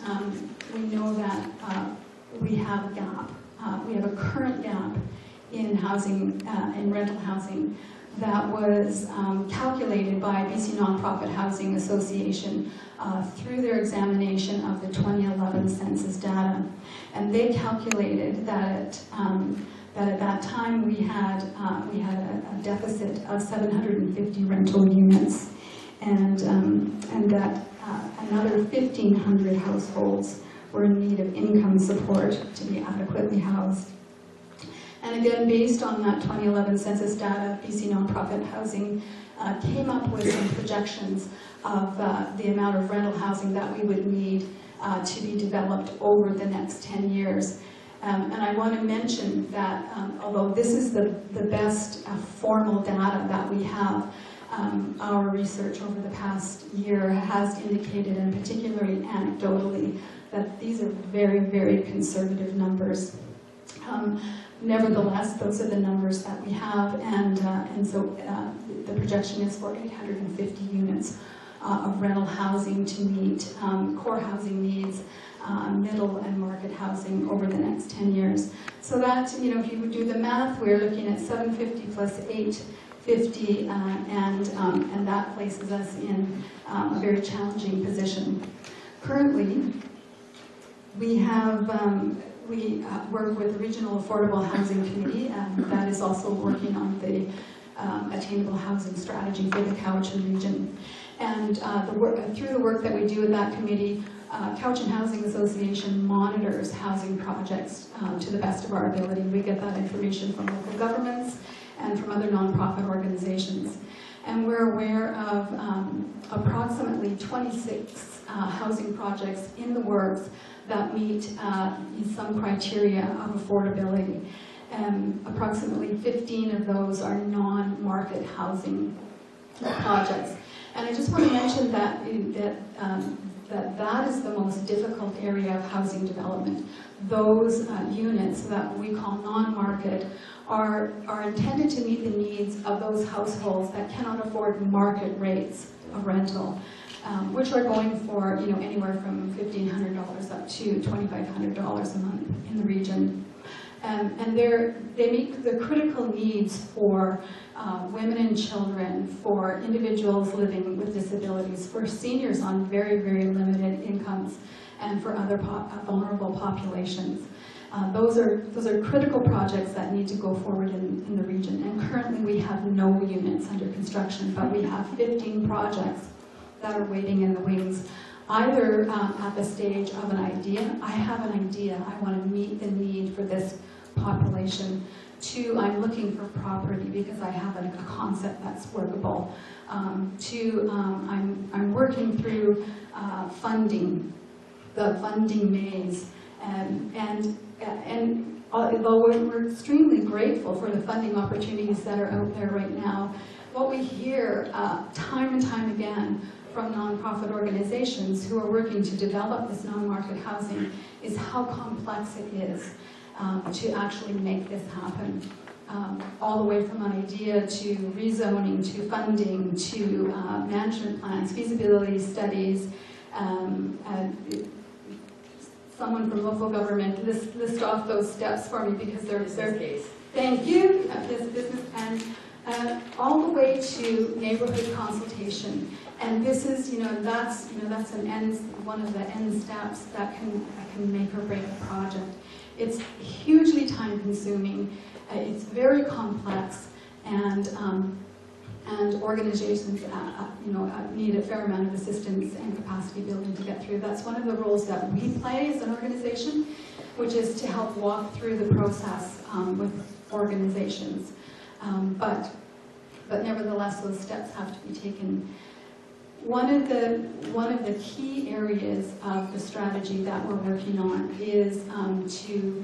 Speaker 5: we have a gap. We have a current gap in housing, in rental housing, that was calculated by BC Nonprofit Housing Association through their examination of the 2011 census data. And they calculated that at that time we had a deficit of 750 rental units, and that another 1,500 households were in need of income support to be adequately housed. And again, based on that 2011 census data, BC Nonprofit Housing came up with some projections of the amount of rental housing that we would need to be developed over the next 10 years. And I want to mention that although this is the best formal data that we have, our research over the past year has indicated, and particularly anecdotally, that these are very, very conservative numbers. Nevertheless, those are the numbers that we have, and so the projection is for 850 units of rental housing to meet core housing needs, middle and market housing over the next 10 years. So that, you know, if you would do the math, we're looking at 750 plus 850, and that places us in a very challenging position. Currently, we have we work with the Regional Affordable Housing Committee, that is also working on the attainable housing strategy for the Cowichan region. And through the work that we do with that committee, Cowichan Housing Association monitors housing projects to the best of our ability. We get that information from local governments and from other nonprofit organizations. And we're aware of approximately 26 housing projects in the works that meet some criteria of affordability. Approximately 15 of those are non-market housing projects. And I just want to mention that that is the most difficult area of housing development. Those units that we call non-market are intended to meet the needs of those households that cannot afford market rates of rental, which are going for, you know, anywhere from $1,500 up to $2,500 a month in the region. And they meet the critical needs for women and children, for individuals living with disabilities, for seniors on very, very limited incomes, and for other vulnerable populations. Those are critical projects that need to go forward in the region. And currently we have no units under construction, but we have 15 projects that are waiting in the wings. Either at the stage of an idea, I have an idea, I want to meet the need for this population. Two, I'm looking for property because I have a concept that's workable. Two, I'm working through funding, the funding maze, and although we're extremely grateful for the funding opportunities that are out there right now, what we hear time and time again from nonprofit organizations who are working to develop this non-market housing is how complex it is to actually make this happen. All the way from an idea to rezoning, to funding, to management plans, feasibility studies. Someone from local government list off those steps for me because they're thank you. Business and all the way to neighborhood consultation. And this is, that's one of the end steps that can make or break a project. It's hugely time consuming. It's very complex, and organizations need a fair amount of assistance and capacity building to get through. That's one of the roles that we play as an organization, which is to help walk through the process with organizations. But nevertheless, those steps have to be taken. One of the key areas of the strategy that we're working on is to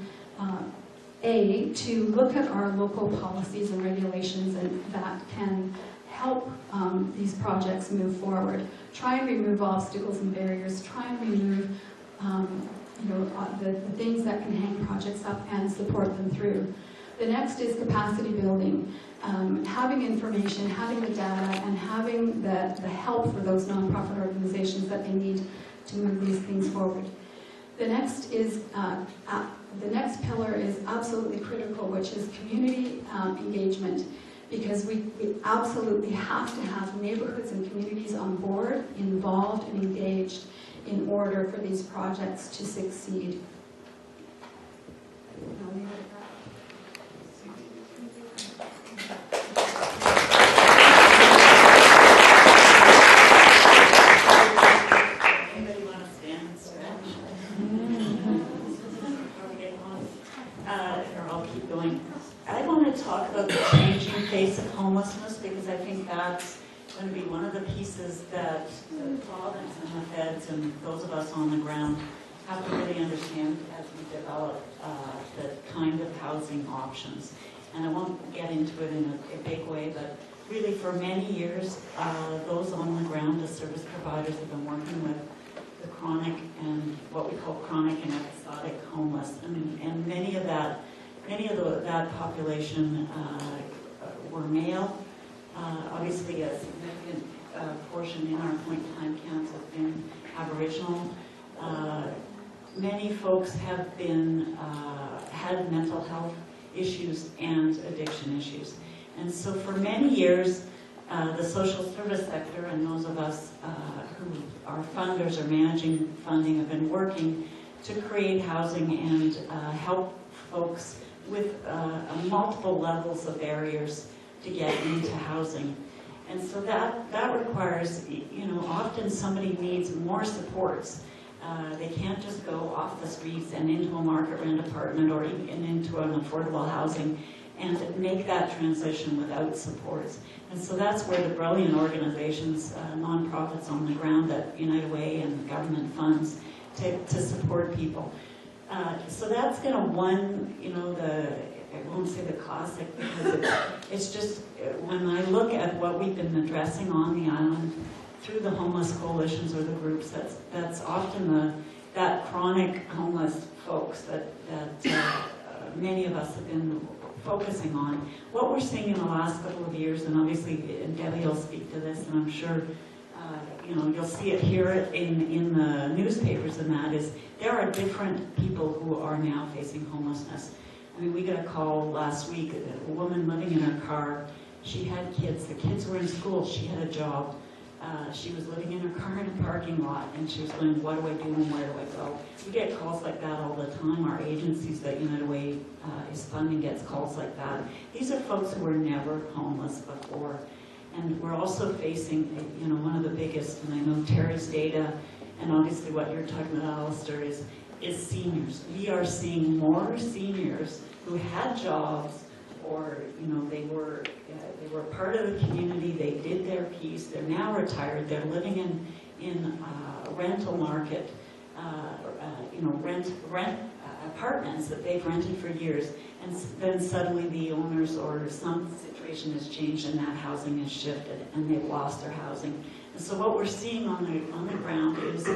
Speaker 5: look at our local policies and regulations that can help these projects move forward. Try and remove obstacles and barriers. Try and remove the things that can hang projects up and support them through. The next is capacity building, having information, having the data, and having the help for those nonprofit organizations that they need to move these things forward. The next pillar is absolutely critical, which is community engagement, because we absolutely have to have neighborhoods and communities on board, involved and engaged in order for these projects to succeed. I'll leave it at that.
Speaker 4: Anybody want to stand and stretch? Or I'll keep going. I want to talk about the changing face of homelessness, because I think that's going to be one of the pieces that the province and the feds and those of us on the ground have to really understand as we develop the kind of housing options. And I won't get into it in a big way, but really for many years, those on the ground, the service providers, have been working with the chronic and what we call chronic and episodic homeless. And many of that population were male. Obviously, a significant portion in our point-in-time counts have been Aboriginal. Many folks have been had mental health issues and addiction issues. And so for many years, the social service sector and those of us who are funders or managing funding have been working to create housing and help folks with multiple levels of barriers to get into housing. And so that requires, often somebody needs more supports. They can't just go off the streets and into a market rent apartment or even into an affordable housing and make that transition without supports. And so that's where the brilliant organizations, nonprofits on the ground that United Way and government funds to support people. So that's kind of one, I won't say the classic, because it's just, when I look at what we've been addressing on the island through the homeless coalitions or the groups, that's often that chronic homeless folks that many of us have been focusing on. What we're seeing in the last couple of years, and obviously Debbie will speak to this, and I'm sure you'll see it here in the newspapers, and that is there are different people who are now facing homelessness. I mean, we got a call last week, a woman living in her car. She had kids. The kids were in school. She had a job. She was living in her car in a parking lot, and she was going, what do I do and where do I go? We get calls like that all the time. Our agencies that United Way is funding gets calls like that. These are folks who were never homeless before. And we're also facing, one of the biggest, and I know Terry's data, and obviously what you're talking about, Alistair, is seniors. We are seeing more seniors who had jobs, or they were part of the community. They did their piece. They're now retired. They're living in a rental market, rent apartments that they've rented for years, and then suddenly the owners or some situation has changed and that housing has shifted and they've lost their housing. And so what we're seeing on the ground is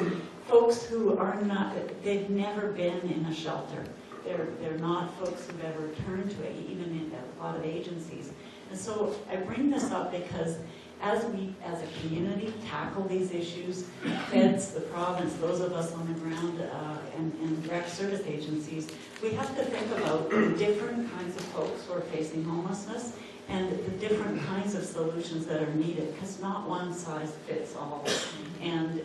Speaker 4: folks who are not, they've never been in a shelter. They're not folks who've ever turned to it, even in a lot of agencies. And so I bring this up because as we, as a community, tackle these issues, feds, the province, those of us on the ground, and direct service agencies, we have to think about the different kinds of folks who are facing homelessness and the different kinds of solutions that are needed, because not one size fits all. And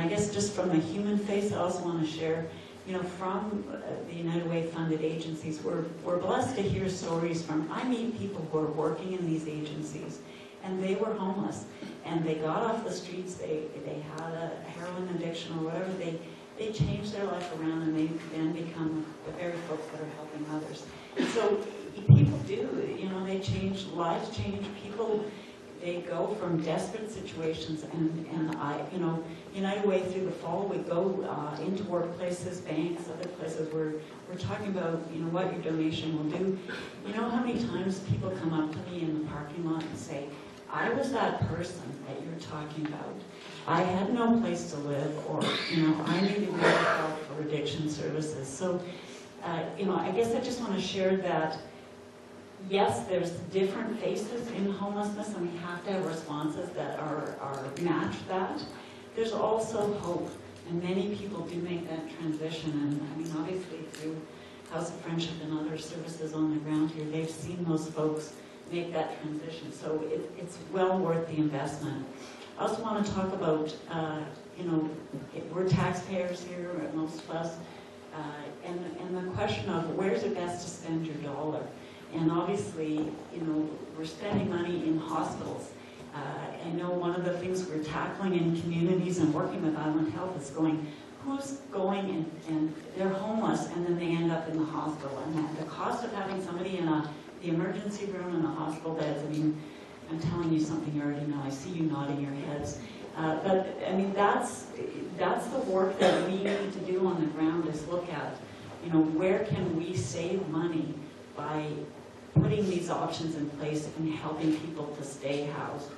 Speaker 4: I guess just from a human face, I also want to share, from the United Way funded agencies, we're blessed to hear stories from, I meet people who are working in these agencies, and they were homeless, and they got off the streets, they had a heroin addiction or whatever, they changed their life around, and they then become the very folks that are helping others. And so people do, they change, lives change, people, they go from desperate situations, and United Way through the fall, we go into workplaces, banks, other places where we're talking about, what your donation will do. You know how many times people come up to me in the parking lot and say, I was that person that you're talking about. I had no place to live, or, I needed really help for addiction services. So I guess I just want to share that, yes, there's different faces in homelessness, and we have to have responses that are match that. There's also hope, and many people do make that transition, and I mean, obviously through House of Friendship and other services on the ground here, they've seen those folks make that transition, so it's well worth the investment. I also want to talk about, we're taxpayers here, most of us, and the question of where's it best to spend your dollar. And obviously, we're spending money in hospitals. I know one of the things we're tackling in communities and working with Island Health is who's going and they're homeless and then they end up in the hospital. And the cost of having somebody in the emergency room in the hospital beds, I mean, I'm telling you something you already know. I see you nodding your heads. But I mean, that's the work that we need to do on the ground, is look at, where can we save money by putting these options in place and helping people to stay housed.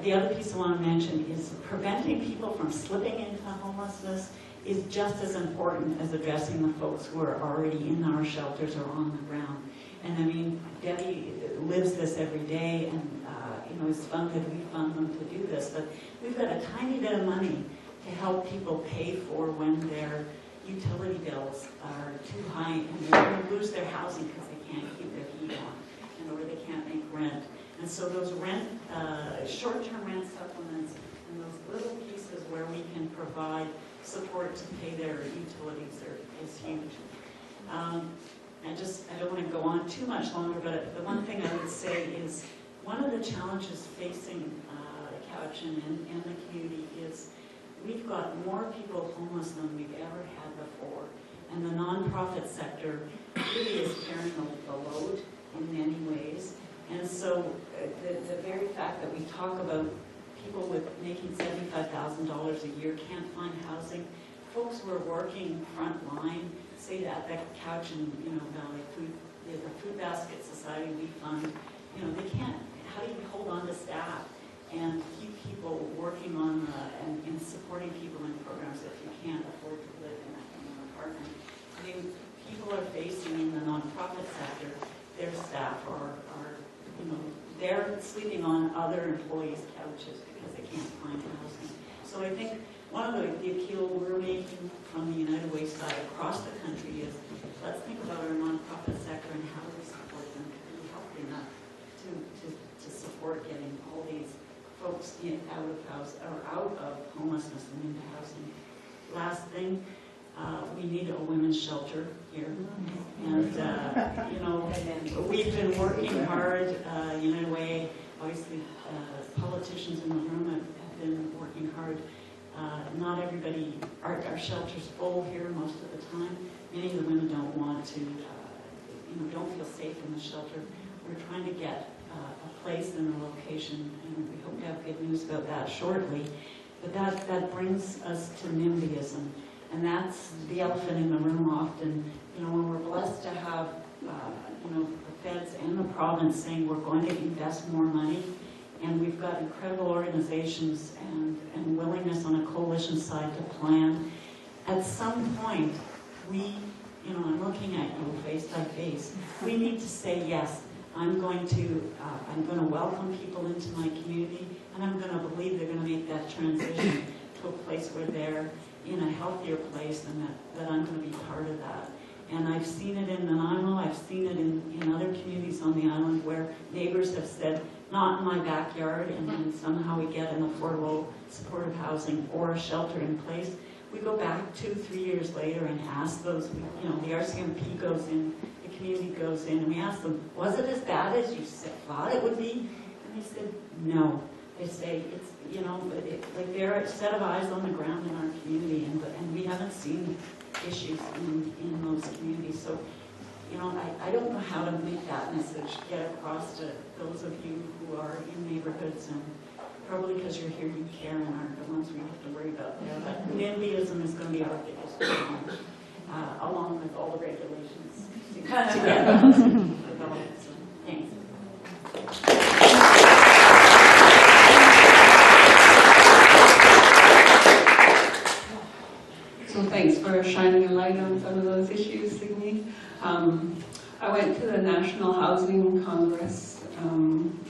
Speaker 4: The other piece I want to mention is preventing people from slipping into homelessness is just as important as addressing the folks who are already in our shelters or on the ground. And I mean, Debbie lives this every day, and is funded, we fund them to do this, but we've got a tiny bit of money to help people pay for when their utility bills are too high and they're going to lose their housing because they can't keep their heat on, or they can't make rent. And so those short-term rent supplements and those little pieces where we can provide support to pay their utilities is huge. I don't want to go on too much longer, but the one thing I would say is one of the challenges facing Cowichan and the community is we've got more people homeless than we've ever had before. And the nonprofit sector really is carrying the load in many ways. And so the very fact that we talk about people with making $75,000 a year can't find housing, folks who are working front line, say that Cowichan, Valley Food, the Food Basket Society we fund, they can't, how do you hold on to staff and keep people working on and supporting people in programs if you can't afford to live in an apartment? I mean, people are facing in the nonprofit sector, their staff are they're sleeping on other employees' couches because they can't find housing. So I think one of the appeal we're making from the United Way side across the country is let's think about our nonprofit sector and how we support them to be healthy enough to support getting all these folks out of homelessness and into housing. Last thing, we need a women's shelter here, and we've been working hard. United Way, obviously, politicians in the room have been working hard. Not everybody, our shelter's full here most of the time. Many of the women don't want to, don't feel safe in the shelter. We're trying to get a place and a location, and we hope to have good news about that shortly. But that brings us to NIMBYism, and that's the elephant in the room often. When we're blessed to have, the feds and the province saying we're going to invest more money, and we've got incredible organizations and willingness on a coalition side to plan. At some point, I'm looking at you face by face. We need to say yes. I'm going to welcome people into my community, and I'm going to believe they're going to make that transition to a place where they're in a healthier place, and that I'm going to be part of that. And I've seen it in Nanaimo, I've seen it in other communities on the island where neighbors have said, not in my backyard, and then somehow we get an affordable supportive housing or a shelter in place. We go back 2-3 years later and ask those, the RCMP goes in, the community goes in, and we ask them, was it as bad as you thought it would be? And they said, no. They say, it's, like there are a set of eyes on the ground in our community, and we haven't seen issues in those communities. So, I don't know how to make that message get across to those of you who are in neighborhoods, and probably because you're here, you care and aren't the ones we have to worry about there. But NIMBYism is going to be our biggest challenge, along with all the regulations to get housing development. So, thanks.
Speaker 3: So thanks for shining a light on some of those issues I went to the National Housing Congress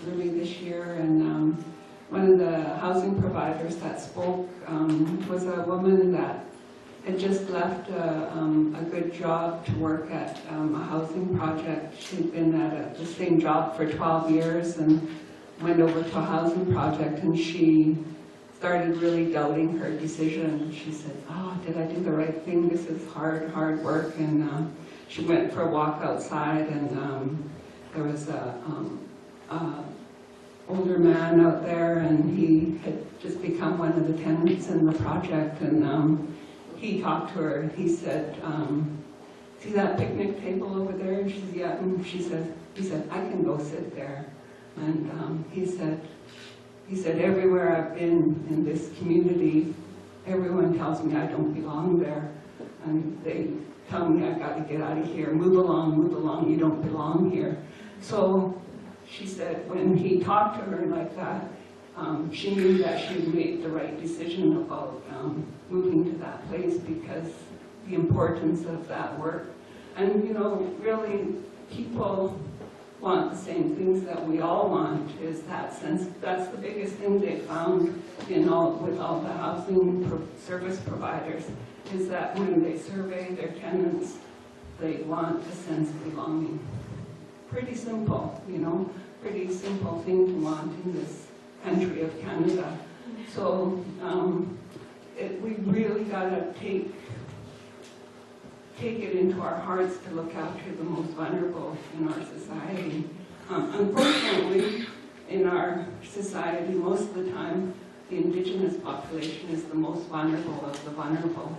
Speaker 3: early this year, and one of the housing providers that spoke was a woman that had just left a good job to work at a housing project. She'd been at the same job for 12 years and went over to a housing project, and she started really doubting her decision. She said, "Oh, did I do the right thing? This is hard work." And she went for a walk outside, and there was a older man out there, and he had just become one of the tenants in the project. And he talked to her. He said, "See that picnic table over there?" And she said, "Yeah." And he said, "I can go sit there." And he said, "Everywhere I've been in this community, everyone tells me I don't belong there. And they tell me I got to get out of here. Move along, you don't belong here." So she said when he talked to her like that, she knew that she had made the right decision about moving to that place because the importance of that work. And you know, really, people want the same things that we all want, is that sense. That's the biggest thing they found with all the housing service providers, is that when they survey their tenants, they want a sense of belonging. Pretty simple, you know, pretty simple thing to want in this country of Canada. So we really got to take it into our hearts to look after the most vulnerable in our society. Unfortunately, in our society, most of the time, the Indigenous population is the most vulnerable of the vulnerable.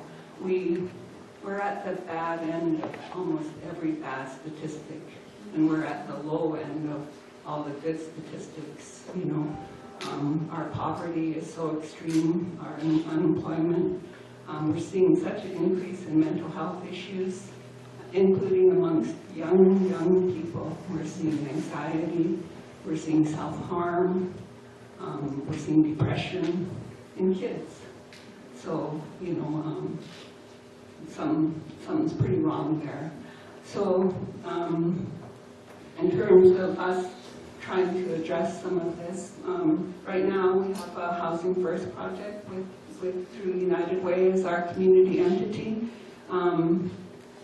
Speaker 3: We're at the bad end of almost every bad statistic, and we're at the low end of all the good statistics. You know, our poverty is so extreme, our unemployment. We're seeing such an increase in mental health issues, including amongst young people. We're seeing anxiety, we're seeing self-harm, we're seeing depression in kids. So, you know, something's pretty wrong there. So, in terms of us trying to address some of this, right now we have a Housing First project through United Way as our community entity.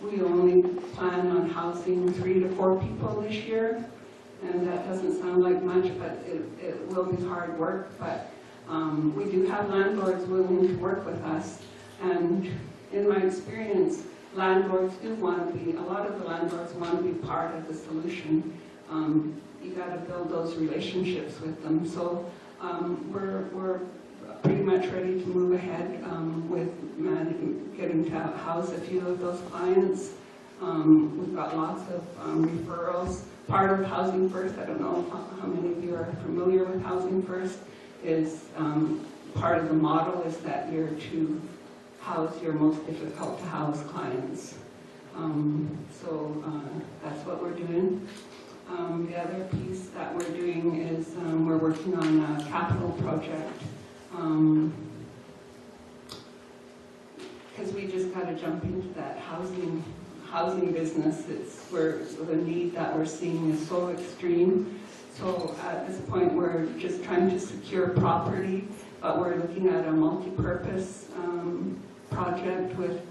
Speaker 3: We only plan on housing 3 to 4 people this year, and that doesn't sound like much, but it will be hard work. But we do have landlords willing to work with us, and in my experience, landlords do want to be, a lot of the landlords want to be part of the solution. You got to build those relationships with them. So we're pretty much ready to move ahead with getting to house a few of those clients. We've got lots of referrals. Part of Housing First, I don't know how many of you are familiar with Housing First, is part of the model is that you're to house your most difficult to house clients. So that's what we're doing. The other piece that we're doing is we're working on a capital project. Because we just got to jump into that housing business. It's where the need that we're seeing is so extreme. So at this point, we're just trying to secure property, but we're looking at a multi-purpose project with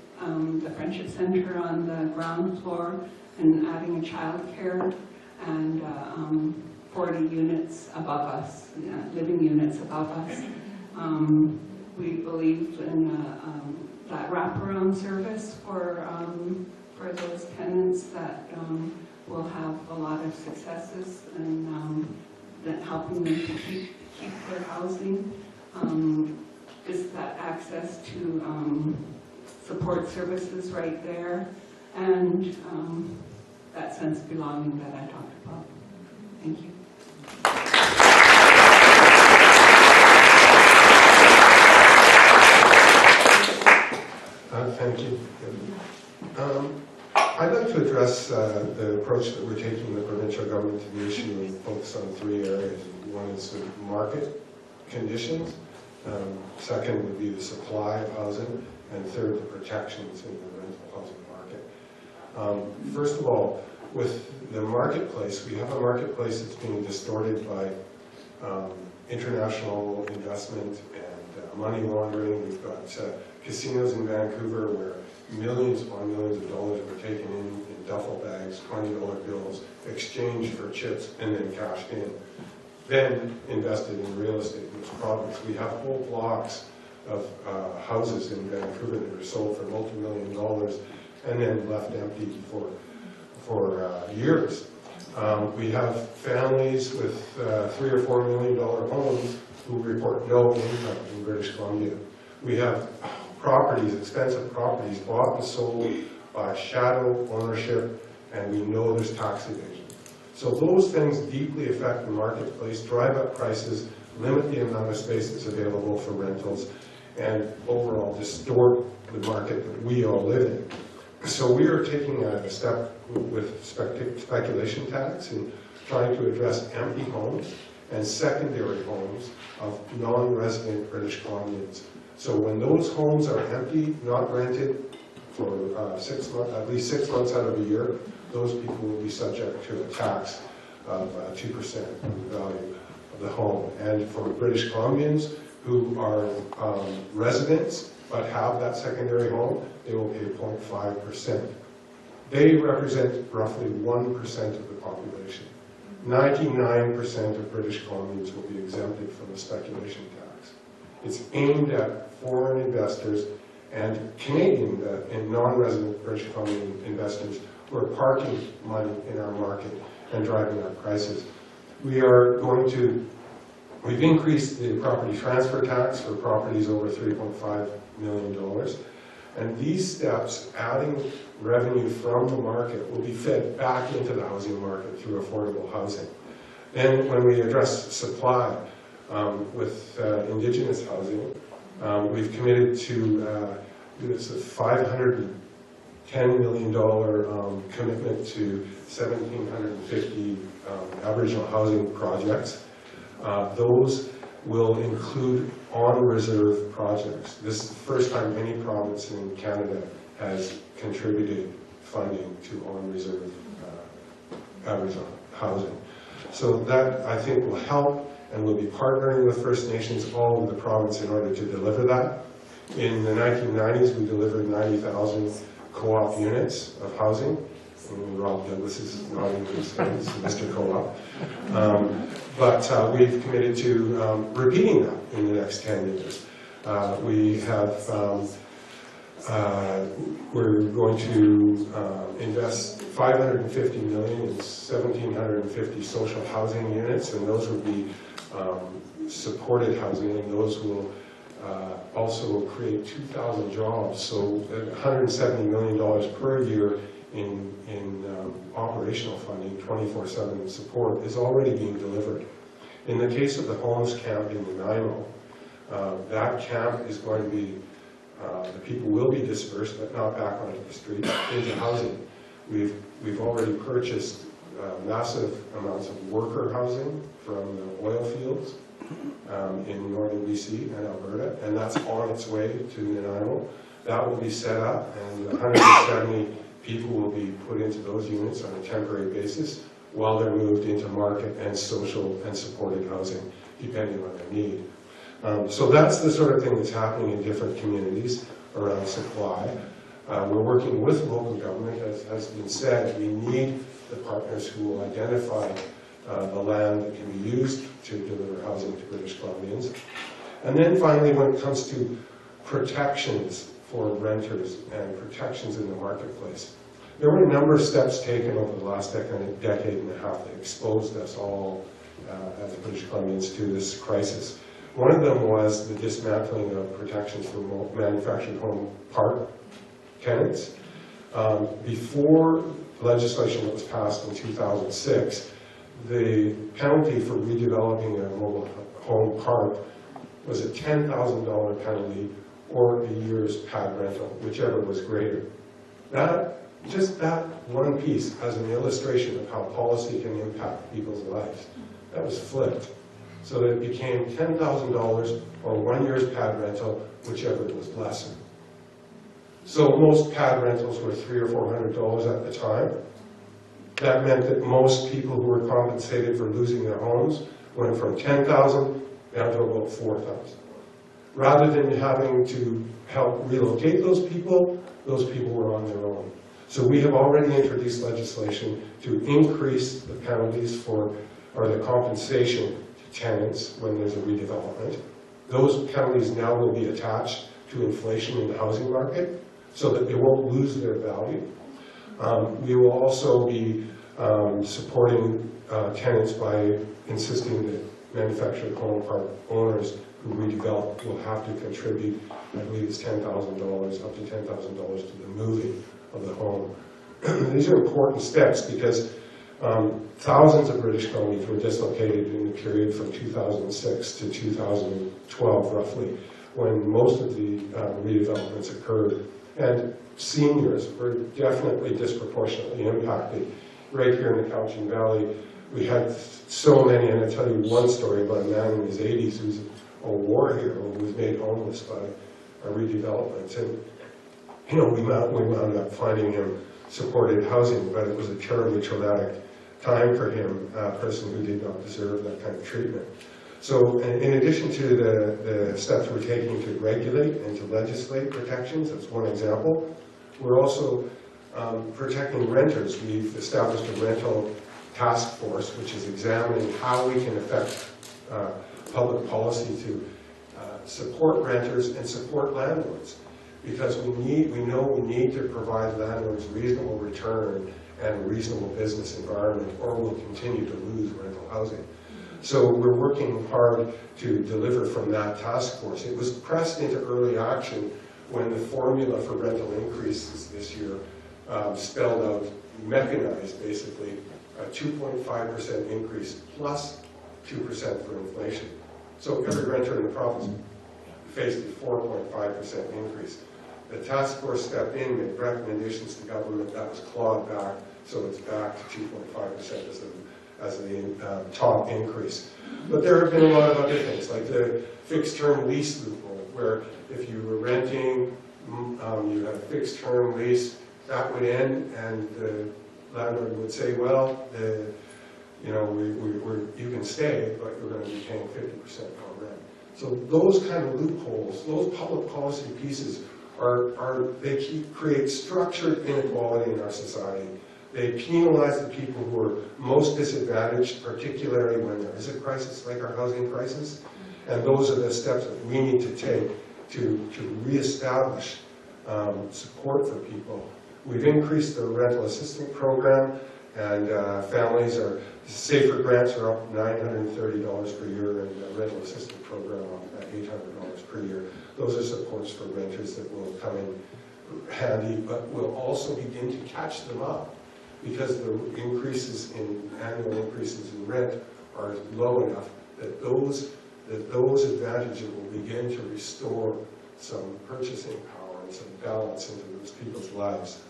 Speaker 3: the Friendship Center on the ground floor and adding a child care and 40 units above us, living units above us. We believe in that wraparound service for those tenants that will have a lot of successes and that helping them to keep their housing. Just that access to support services right there, and that sense of belonging that I talked about. Thank you.
Speaker 2: Thank you. I'd like to address the approach that we're taking in the provincial government to the issue and focus on 3 areas. One is the market conditions, second would be the supply of housing, and third, the protections in the rental housing market. First of all, with the marketplace, we have a marketplace that's being distorted by international investment and money laundering. We've got casinos in Vancouver where millions upon millions of dollars were taken in duffel bags, $20 bills, exchanged for chips, and then cashed in. Then invested in real estate and properties. We have whole blocks of houses in Vancouver that are sold for multi-million dollars and then left empty for years. We have families with $3 or $4 million homes who report no income in British Columbia. We have properties, expensive properties, bought and sold by shadow ownership, and we know there's tax evasion. So those things deeply affect the marketplace, drive up prices, limit the amount of space that's available for rentals, and overall distort the market that we all live in. So we are taking a step with speculation tax and trying to address empty homes and secondary homes of non-resident British Columbians. So when those homes are empty, not rented for 6 months, at least 6 months out of a year, those people will be subject to a tax of 2% of the value of the home. And for British Columbians who are residents but have that secondary home, they will pay 0.5%. They represent roughly 1% of the population. 99% of British Columbians will be exempted from the speculation tax. It's aimed at foreign investors and Canadian and non-resident British Columbian investors who are parking money in our market and driving up prices. We've increased the property transfer tax for properties over $3.5 million. And these steps, adding revenue from the market, will be fed back into the housing market through affordable housing. And when we address supply with Indigenous housing, we've committed to it's a $510 million commitment to 1,750 Aboriginal housing projects. Those will include on-reserve projects. This is the first time any province in Canada has contributed funding to on-reserve Aboriginal housing. So that, I think, will help, and we'll be partnering with First Nations all over the province in order to deliver that. In the 1990s, we delivered 90,000 co-op units of housing. And Rob Douglas is nodding his head, Mr. Co-op. But we've committed to repeating that in the next 10 years. We're going to invest $550 million in 1,750 social housing units, and those will be supported housing, and those will also create 2,000 jobs. So $170 million per year in operational funding, 24/7 support, is already being delivered. In the case of the homeless camp in Nanaimo, that camp is going to be, the people will be dispersed, but not back onto the street, into housing. We've already purchased massive amounts of worker housing from the oil fields in northern BC and Alberta, and that's on its way to Nanaimo. That will be set up, and 170 people will be put into those units on a temporary basis while they're moved into market and social and supported housing, depending on their need. So that's the sort of thing that's happening in different communities around supply. We're working with local government, as has been said. We need the partners who will identify the land that can be used to deliver housing to British Columbians. And then finally, when it comes to protections for renters and protections in the marketplace, there were a number of steps taken over the last decade and a half that exposed us all as British Columbians to this crisis. One of them was the dismantling of protections for manufactured home park tenants. Before legislation that was passed in 2006, the penalty for redeveloping a mobile home park was a $10,000 penalty or a year's pad rental, whichever was greater. Just that one piece as an illustration of how policy can impact people's lives. That was flipped. So that it became $10,000 or 1 year's pad rental, whichever was lesser. So most pad rentals were $300 or $400 at the time. That meant that most people who were compensated for losing their homes went from 10,000 down to about 4,000. Rather than having to help relocate those people were on their own. So we have already introduced legislation to increase the penalties or the compensation to tenants when there's a redevelopment. Those penalties now will be attached to inflation in the housing market so that they won't lose their value. We will also be supporting tenants by insisting that manufactured home park owners who redevelop will have to contribute, I believe it's $10,000, up to $10,000 to the moving of the home. These are important steps because thousands of British Columbians were dislocated in the period from 2006 to 2012, roughly, when most of the redevelopments occurred. And seniors were definitely disproportionately impacted. Right here in the Cowichan Valley, we had so many, and I'll tell you one story about a man in his 80s who's a war hero who was made homeless by a redevelopment. And, you know, we wound up finding him supported housing, but it was a terribly traumatic time for him, a person who did not deserve that kind of treatment. So in addition to the steps we're taking to regulate and to legislate protections, that's one example, we're also protecting renters. We've established a rental task force, which is examining how we can affect public policy to support renters and support landlords. Because we know we need to provide landlords reasonable return and a reasonable business environment, or we'll continue to lose rental housing. So we're working hard to deliver from that task force. It was pressed into early action when the formula for rental increases this year spelled out, mechanized basically, a 2.5% increase plus 2% for inflation. So every renter in the province faced a 4.5% increase. The task force stepped in, made recommendations to government, that was clawed back, so it's back to 2.5% as the top increase. But there have been a lot of other things, like the fixed term lease loophole, where if you were renting, you had a fixed term lease, that would end, and the landlord would say, well, you can stay, but you're going to be paying 50% more rent. So those kind of loopholes, those public policy pieces they create structured inequality in our society. They penalize the people who are most disadvantaged, particularly when there is a crisis like our housing crisis. And those are the steps that we need to take to reestablish support for people. We've increased the rental assistance program, and safer grants are up $930 per year, and the rental assistance program up at $800 per year. Those are supports for renters that will come in handy, but will also begin to catch them up, because the annual increases in rent are low enough that those advantages will begin to restore some purchasing power and some balance into those people's lives.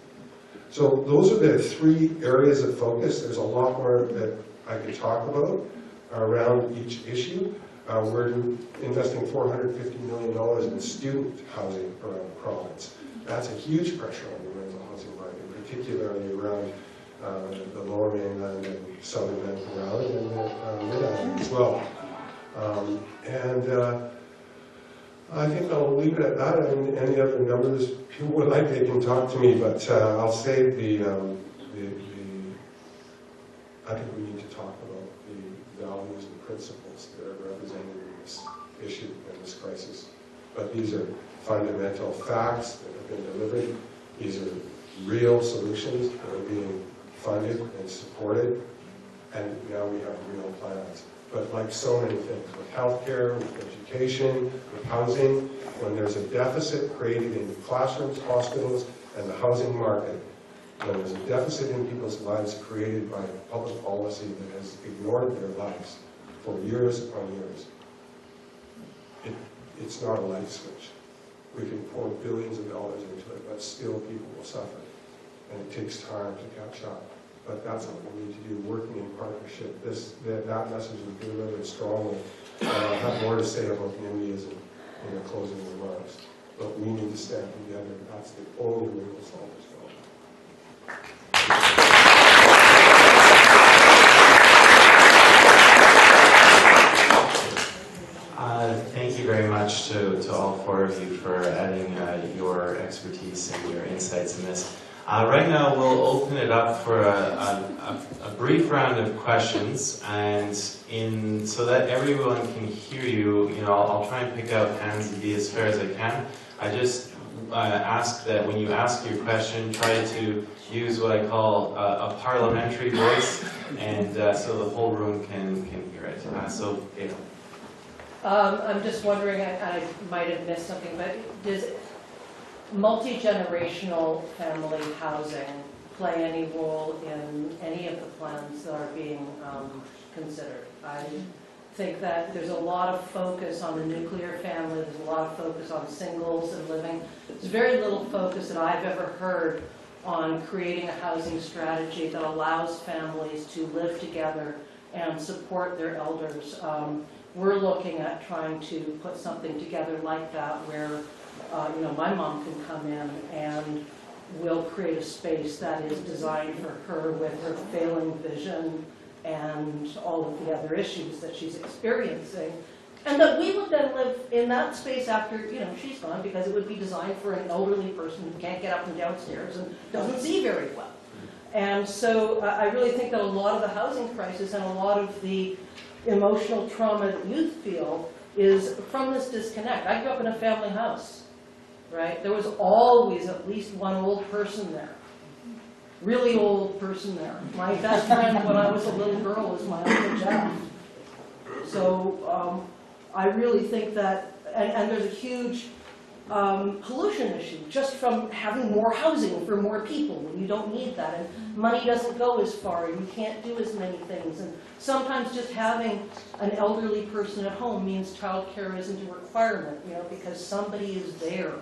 Speaker 2: So those are the three areas of focus. There's a lot more that I could talk about around each issue. We're investing $450 million in student housing around the province. That's a huge pressure on the rental housing market, particularly around the lower mainland and southern Vancouver Island and the mid-island as well. I think I'll leave it at that. And any other numbers people would like, they can talk to me, but I'll save I think we need to talk about the values and principles that are represented in this issue and this crisis. But these are fundamental facts that have been delivered. These are real solutions that are being funded and supported, and now we have real plans. But like so many things, with healthcare, with education, with housing, when there's a deficit created in classrooms, hospitals, and the housing market, when there's a deficit in people's lives created by public policy that has ignored their lives for years upon years, it's not a light switch. We can pour billions of dollars into it, but still people will suffer. And it takes time to catch up. But that's what we need to do, working in partnership. That message is delivered strongly. I'll have more to say about NIMBYism in the closing remarks. But we need to stand together. That's the only way we'll solve this problem.
Speaker 1: four of you for adding your expertise and your insights in this. Right now, we'll open it up for a brief round of questions, and so that everyone can hear you, I'll try and pick out hands and be as fair as I can. I just ask that when you ask your question, try to use what I call a parliamentary voice, and so the whole room can hear it. So, Gail.
Speaker 6: I'm just wondering, I might have missed something, but does multi-generational family housing play any role in any of the plans that are being considered? I think that there's a lot of focus on the nuclear family, there's a lot of focus on singles and living. There's very little focus that I've ever heard on creating a housing strategy that allows families to live together and support their elders. We're looking at trying to put something together like that where my mom can come in and we'll create a space that is designed for her with her failing vision and all of the other issues that she's experiencing. And that we would then live in that space after, she's gone, because it would be designed for an elderly person who can't get up and downstairs and doesn't see very well. And so I really think that a lot of the housing crisis and a lot of the emotional trauma that youth feel is from this disconnect. I grew up in a family house, right? There was always at least one old person there. Really old person there. My best friend when I was a little girl was my Uncle Jeff. So I really think that, and there's a huge pollution issue just from having more housing for more people. You don't need that, and money doesn't go as far, and you can't do as many things. And sometimes just having an elderly person at home means childcare isn't a requirement, because somebody is there.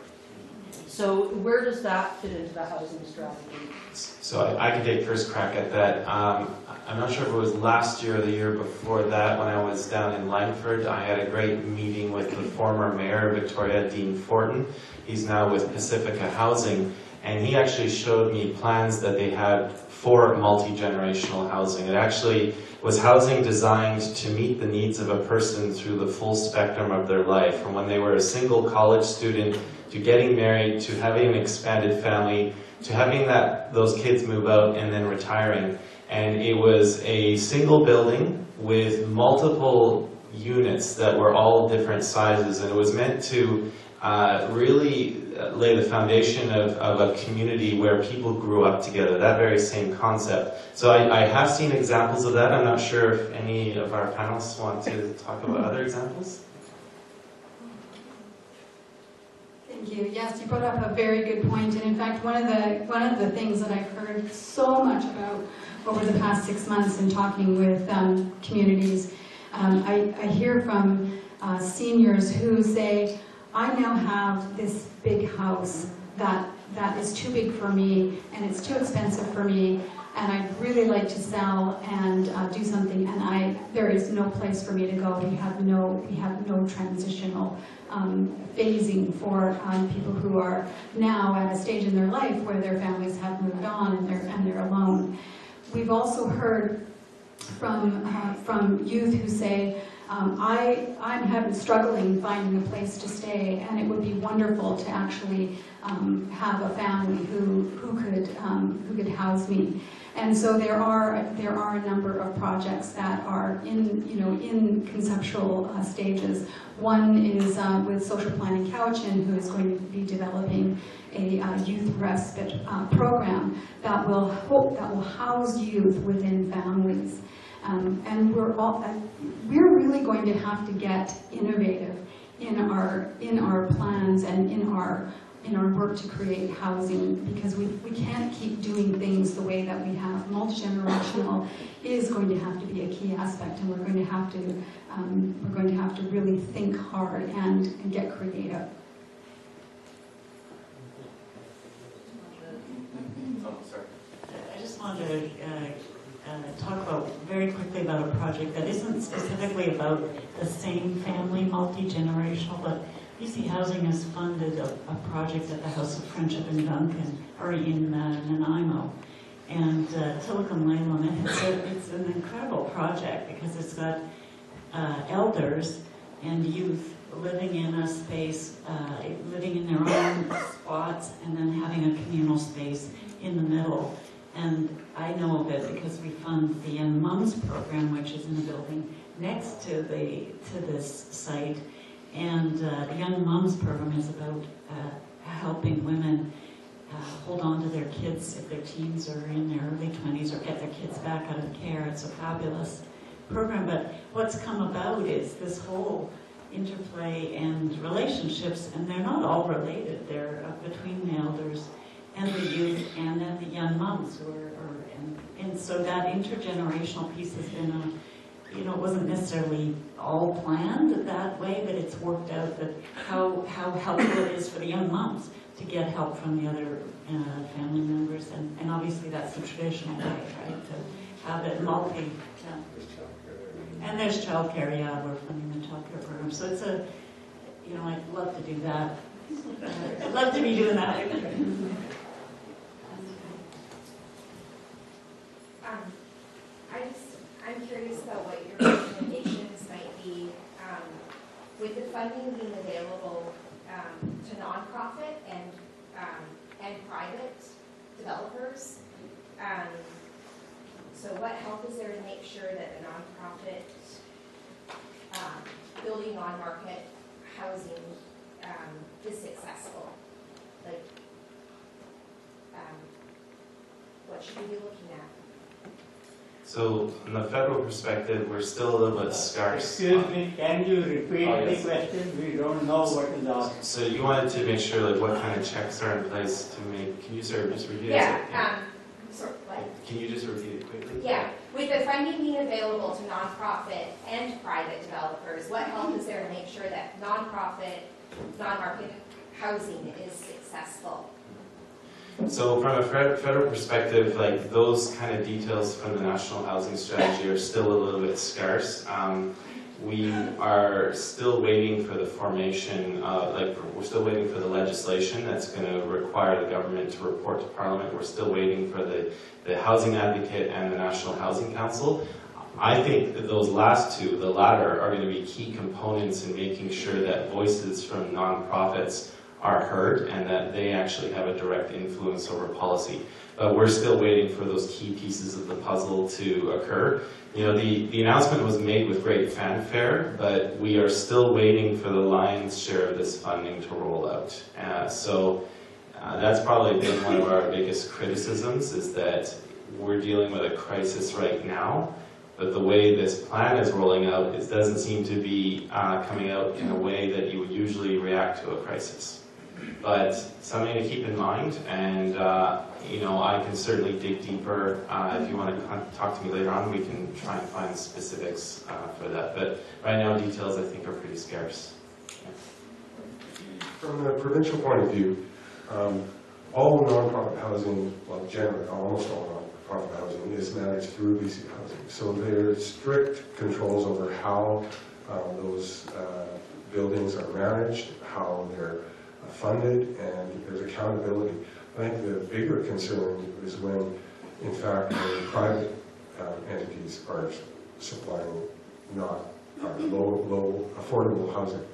Speaker 6: So where does that fit into the housing strategy?
Speaker 1: So I can take first crack at that. I'm not sure if it was last year or the year before that when I was down in Langford. I had a great meeting with the former mayor, Victoria, Dean Fortin. He's now with Pacifica Housing, and he actually showed me plans that they had for multi-generational housing. It actually was housing designed to meet the needs of a person through the full spectrum of their life, from when they were a single college student to getting married, to having an expanded family, to having those kids move out and then retiring. And it was a single building with multiple units that were all different sizes, and it was meant to really lay the foundation of a community where people grew up together, that very same concept. So I have seen examples of that. I'm not sure if any of our panelists want to talk about other examples.
Speaker 5: Thank you. Yes, you brought up a very good point, and in fact, one of the things that I've heard so much about over the past 6 months in talking with communities, I hear from seniors who say, "I now have this big house that is too big for me, and it's too expensive for me, and I'd really like to sell and do something, and there is no place for me to go. We have no transitional phasing for people who are now at a stage in their life where their families have moved on and they're alone." We've also heard from youth who say, I'm struggling finding a place to stay, and it would be wonderful to actually have a family who could house me. And so there are a number of projects that are in conceptual stages. One is with Social Planning Cowichan, who is going to be developing a youth respite program that will house youth within families. And we're really going to have to get innovative in our plans and in our work to create housing, because we can't keep doing things the way that we have. Multi-generational is going to have to be a key aspect, and we're going to have to really think hard and get creative.
Speaker 4: I just wanted to talk very quickly about a project that isn't specifically about the same family, multi-generational, but BC Housing has funded a project at the House of Friendship in Nanaimo, and Cowichan-Malahat-Lanford. It's an incredible project because it's got elders and youth living in a space, living in their own spots, and then having a communal space in the middle. And I know of it because we fund the Young Mums program, which is in a building next to this site. And the Young Mums program is about helping women hold on to their kids if their teens are in their early 20s, or get their kids back out of care. It's a fabulous program. But what's come about is this whole interplay and relationships, and they're not all related. They're between the elders and the youth and then the young mums who are and so that intergenerational piece has been it wasn't necessarily all planned that way, but it's worked out that how helpful it is for the young mums to get help from the other family members, and obviously that's the traditional way, right, to have it multi. And there's childcare, we're funding the childcare program, so it's I'd love to do that. I'd love to be doing that.
Speaker 7: I'm curious about what your recommendations might be with the funding being available to nonprofit and private developers. So what help is there to make sure that the nonprofit building on-market housing is successful? Like, what should we be looking at?
Speaker 1: So, from the federal perspective, we're still a little bit scarce.
Speaker 8: Excuse me, can you repeat
Speaker 1: yes.
Speaker 8: the question? We don't know what is asked.
Speaker 1: So you wanted to make sure, like, what kind of checks are in place to make, can you just repeat it?
Speaker 7: What?
Speaker 1: Can you just repeat it quickly?
Speaker 7: Yeah, with the funding being available to nonprofit and private developers, what help is there to make sure that nonprofit, non-market housing is successful?
Speaker 1: So from a federal perspective, like those kind of details from the National Housing Strategy are still a little bit scarce. We are still waiting for the formation, we're still waiting for the legislation that's going to require the government to report to Parliament. We're still waiting for the Housing Advocate and the National Housing Council. I think that those last two, the latter, are going to be key components in making sure that voices from nonprofits are heard and that they actually have a direct influence over policy. But we're still waiting for those key pieces of the puzzle to occur. The announcement was made with great fanfare, but we are still waiting for the lion's share of this funding to roll out. So that's probably been one of our biggest criticisms, is that we're dealing with a crisis right now, but the way this plan is rolling out, it doesn't seem to be coming out in a way that you would usually react to a crisis. But something to keep in mind, and I can certainly dig deeper. If you want to talk to me later on, we can try and find specifics for that. But right now, details I think are pretty scarce. Yeah.
Speaker 2: From the provincial point of view, all nonprofit housing, well, generally, almost all nonprofit housing is managed through BC Housing. So there are strict controls over how those buildings are managed, how they're funded, and there's accountability. I think the bigger concern is when, in fact, the private entities are supplying not low affordable housing,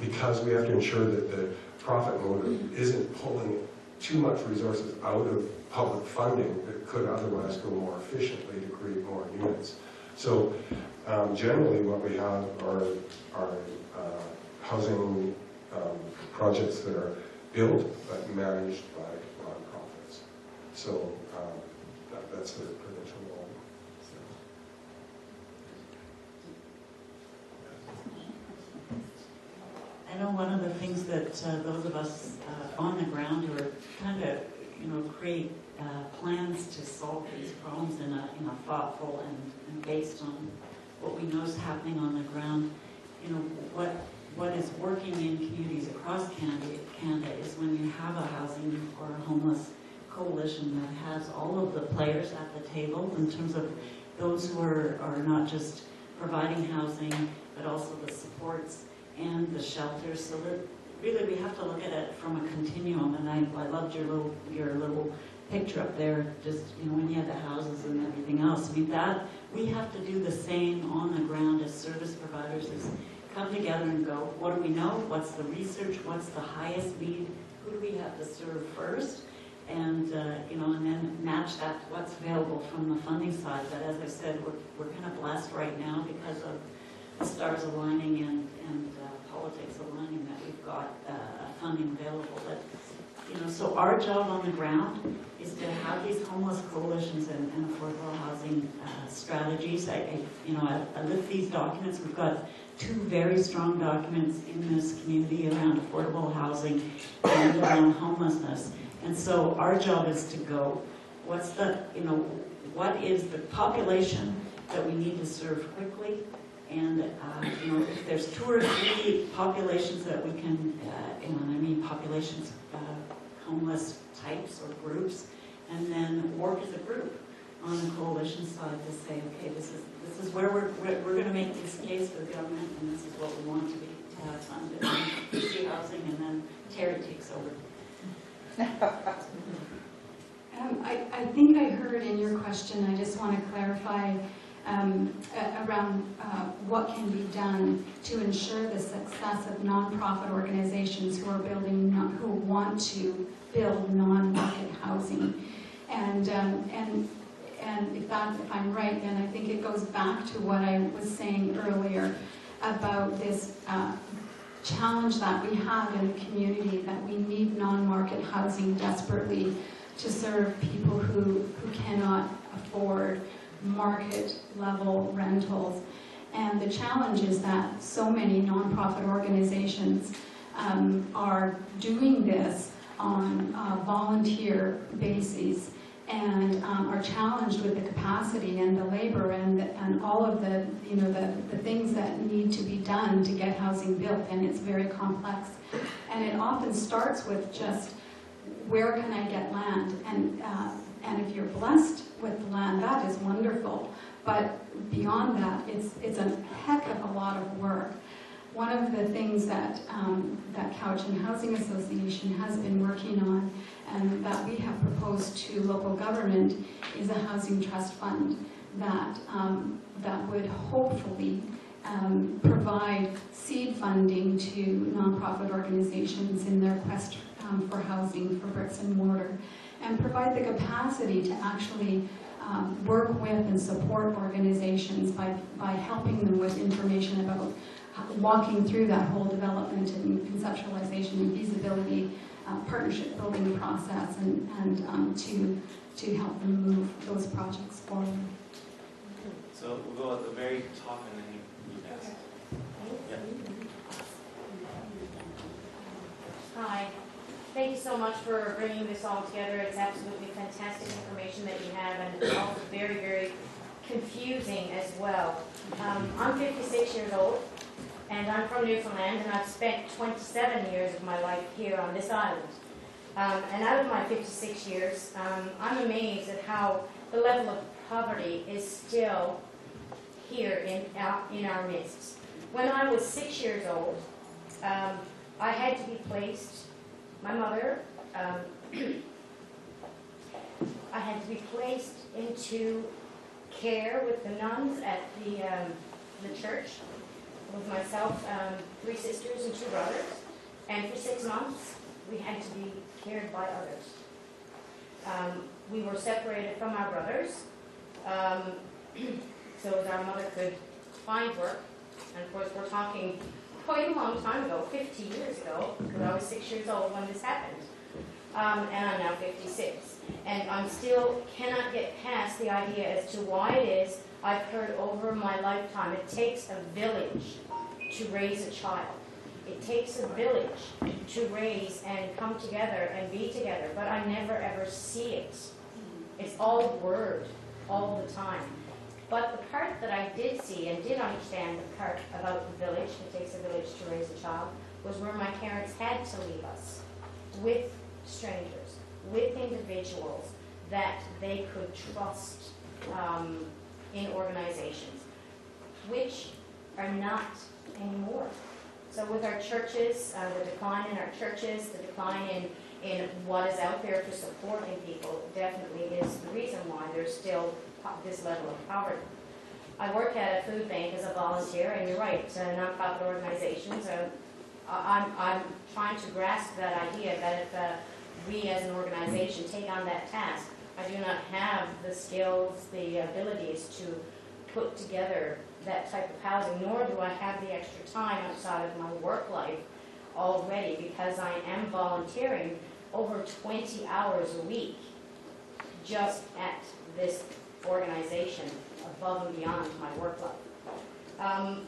Speaker 2: because we have to ensure that the profit motive isn't pulling too much resources out of public funding that could otherwise go more efficiently to create more units. So generally what we have are housing projects that are built but managed by nonprofits. So that's the provincial law.
Speaker 4: I know one of the things that those of us on the ground who are trying to, create plans to solve these problems in a thoughtful and based on what we know is happening on the ground. What is working in communities across Canada is when you have a housing or a homeless coalition that has all of the players at the table in terms of those who are not just providing housing, but also the supports and the shelters. So that really we have to look at it from a continuum. And I loved your little picture up there, just when you had the houses and everything else. I mean, that we have to do the same on the ground as service providers, as come together and go, what do we know? What's the research? What's the highest need? Who do we have to serve first? And and then match that to what's available from the funding side. But as I said, we're kind of blessed right now because of the stars aligning and politics aligning that we've got funding available. But so our job on the ground is to have these homeless coalitions and affordable housing strategies. I lift these documents. We've got 2 very strong documents in this community around affordable housing and around homelessness. And so our job is to go, what is the population that we need to serve quickly? And, if there's 2 or 3 populations that we can, populations, homeless types or groups, and then work as a group on the coalition side to say, okay, this is where we're going to make this case for the government, and this is what we want to have funded, and PC housing, and then Terry takes over.
Speaker 5: I think I heard in your question, I just want to clarify around what can be done to ensure the success of nonprofit organizations who are who want to build non-market housing. And if I'm right, then I think it goes back to what I was saying earlier about this challenge that we have in the community, that we need non-market housing desperately to serve people who cannot afford market level rentals. And the challenge is that so many nonprofit organizations are doing this on a volunteer basis and are challenged with the capacity and the labor and all of the things that need to be done to get housing built, and it's very complex. And it often starts with just, where can I get land? And if you're blessed with land, that is wonderful. But beyond that, it's a heck of a lot of work. One of the things that Cowichan Housing Association has been working on, and that we have proposed to local government, is a housing trust fund that would hopefully provide seed funding to nonprofit organizations in their quest for housing, for bricks and mortar, and provide the capacity to actually work with and support organizations by helping them with information about walking through that whole development and conceptualization and feasibility partnership building process, and to help them move those projects forward.
Speaker 1: So we'll go at the very top and then you next. Yeah.
Speaker 9: Hi. Thank you so much for bringing this all together. It's absolutely fantastic information that you have, and it's also very, very confusing as well. I'm 56 years old, and I'm from Newfoundland, and I've spent 27 years of my life here on this island. And out of my 56 years, I'm amazed at how the level of poverty is still here in our midst. When I was 6 years old, I had to be placed, my mother, I had to be placed into care with the nuns at the church, with myself, 3 sisters and 2 brothers, and for 6 months we had to be cared by others. We were separated from our brothers so that our mother could find work, and of course we're talking quite a long time ago, 50 years ago, because I was 6 years old when this happened, and I'm now 56. And I still cannot get past the idea as to why it is I've heard over my lifetime, it takes a village to raise a child. It takes a village to raise and come together and be together, but I never ever see it. It's all word, all the time. But the part that I did see and did understand, the part about the village, it takes a village to raise a child, was where my parents had to leave us with strangers, with individuals that they could trust in organizations, which are not anymore. So with our churches, the decline in our churches, the decline in what is out there for supporting people definitely is the reason why there's still this level of poverty. I work at a food bank as a volunteer, and you're right, nonprofit organizations. I'm trying to grasp that idea that if we as an organization take on that task, I do not have the skills, the abilities to put together that type of housing, nor do I have the extra time outside of my work life already, because I am volunteering over 20 hours a week just at this organization, above and beyond my work life.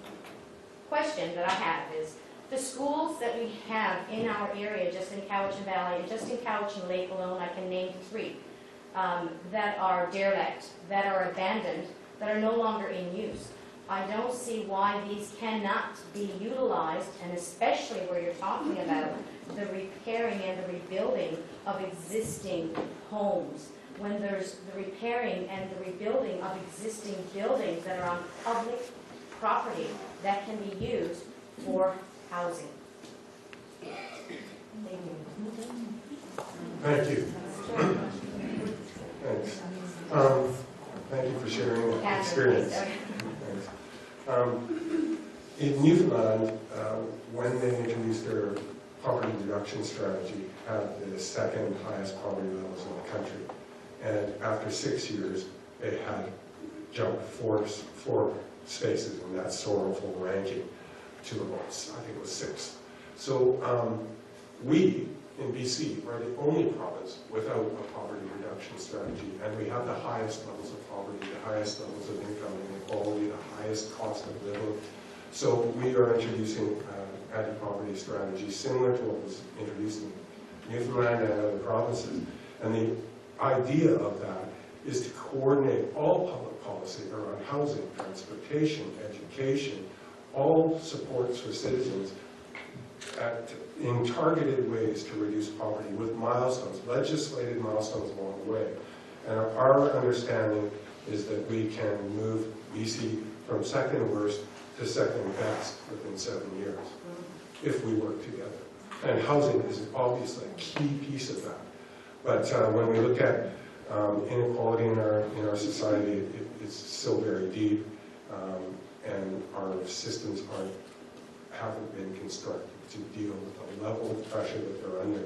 Speaker 9: Question that I have is, the schools that we have in our area, just in Cowichan Valley, and just in Cowichan Lake alone, I can name 3, that are derelict, that are abandoned, that are no longer in use. I don't see why these cannot be utilized, and especially where you're talking about the repairing and the rebuilding of existing homes. When there's the repairing and the rebuilding of existing buildings that are on public property that can be used for housing. Thank you.
Speaker 2: Thank you. Thanks. Thank you for sharing your experience. Thanks. In Newfoundland, when they introduced their poverty reduction strategy, had the second highest poverty levels in the country. And after 6 years, it had jumped four spaces in that sorrowful ranking to about, I think it was 6. So we in BC are the only province without a poverty reduction strategy, and we have the highest levels of poverty, the highest levels of income inequality, the highest cost of living. So we are introducing anti-poverty strategies similar to what was introduced in Newfoundland and other provinces. And the idea of that is to coordinate all public policy around housing, transportation, education, all supports for citizens in targeted ways to reduce poverty with milestones, legislated milestones along the way. And our understanding is that we can move BC from second worst to second best within 7 years if we work together. And housing is obviously a key piece of that. But when we look at inequality in our society, it's still very deep, and our systems haven't been constructed to deal with the level of pressure that they're under.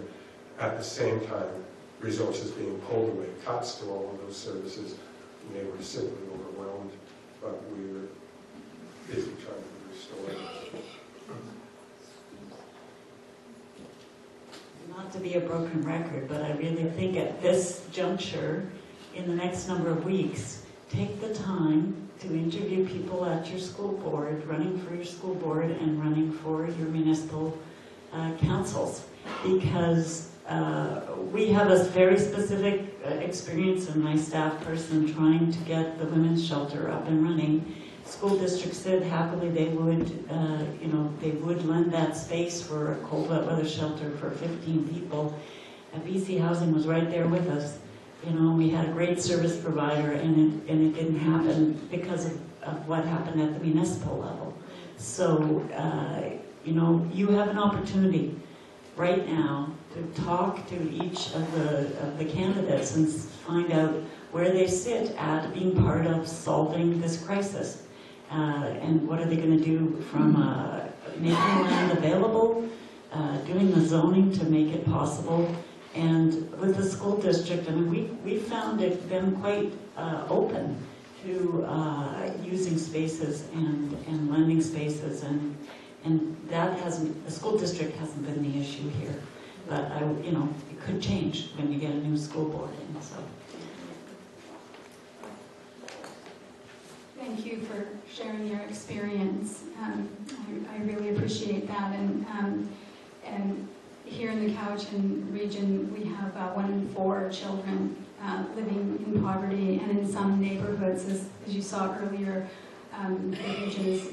Speaker 2: At the same time, resources being pulled away, cuts to all of those services, and they were simply overwhelmed, but we were busy trying to restore it.
Speaker 4: Not to be a broken record, but I really think at this juncture, in the next number of weeks, take the time to interview people at your school board, running for your school board and running for your municipal councils, because we have a very specific experience in my staff person trying to get the women's shelter up and running. School district said happily they would, they would lend that space for a cold wet weather shelter for 15 people. BC Housing was right there with us. We had a great service provider, and it didn't happen because of what happened at the municipal level. So, you have an opportunity right now to talk to each of the candidates and find out where they sit at being part of solving this crisis. And what are they going to do from making land available, doing the zoning to make it possible. And with the school district, we found them quite open to using spaces and lending spaces, and that the school district hasn't been the issue here. But it could change when you get a new school board in. So.
Speaker 5: Thank you for sharing your experience. I really appreciate that. And here in the Cowichan region, we have 1 in 4 children living in poverty, and in some neighborhoods, as you saw earlier, the region is,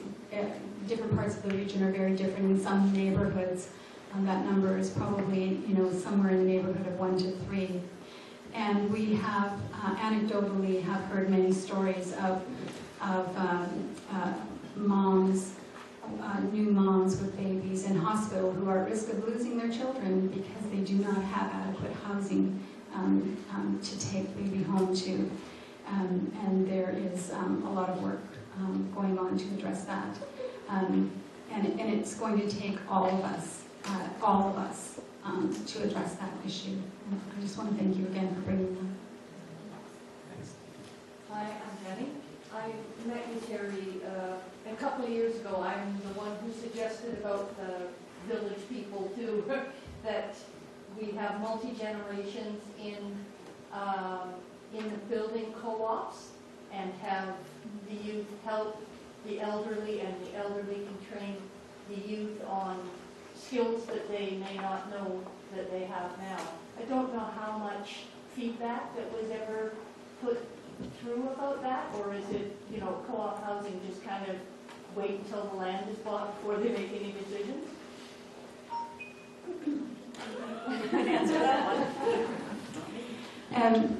Speaker 5: different parts of the region are very different. In some neighborhoods, that number is probably somewhere in the neighborhood of 1 to 3. And we have anecdotally have heard many stories of moms, new moms with babies in hospital who are at risk of losing their children because they do not have adequate housing to take baby home to. And there is a lot of work going on to address that. And it's going to take all of us to address that issue. And I just want to thank you again for bringing that.
Speaker 1: Thanks.
Speaker 10: Hi, I'm Jenny. I met with Terry a couple of years ago. I'm the one who suggested about the village people too, that we have multi-generations in the building co-ops and have the youth help the elderly, and the elderly can train the youth on skills that they may not know that they have now. I don't know how much feedback that was ever put through about that, or is it, you know, co-op housing just kind of wait until the land is bought before they make any decisions?
Speaker 4: You can answer that one.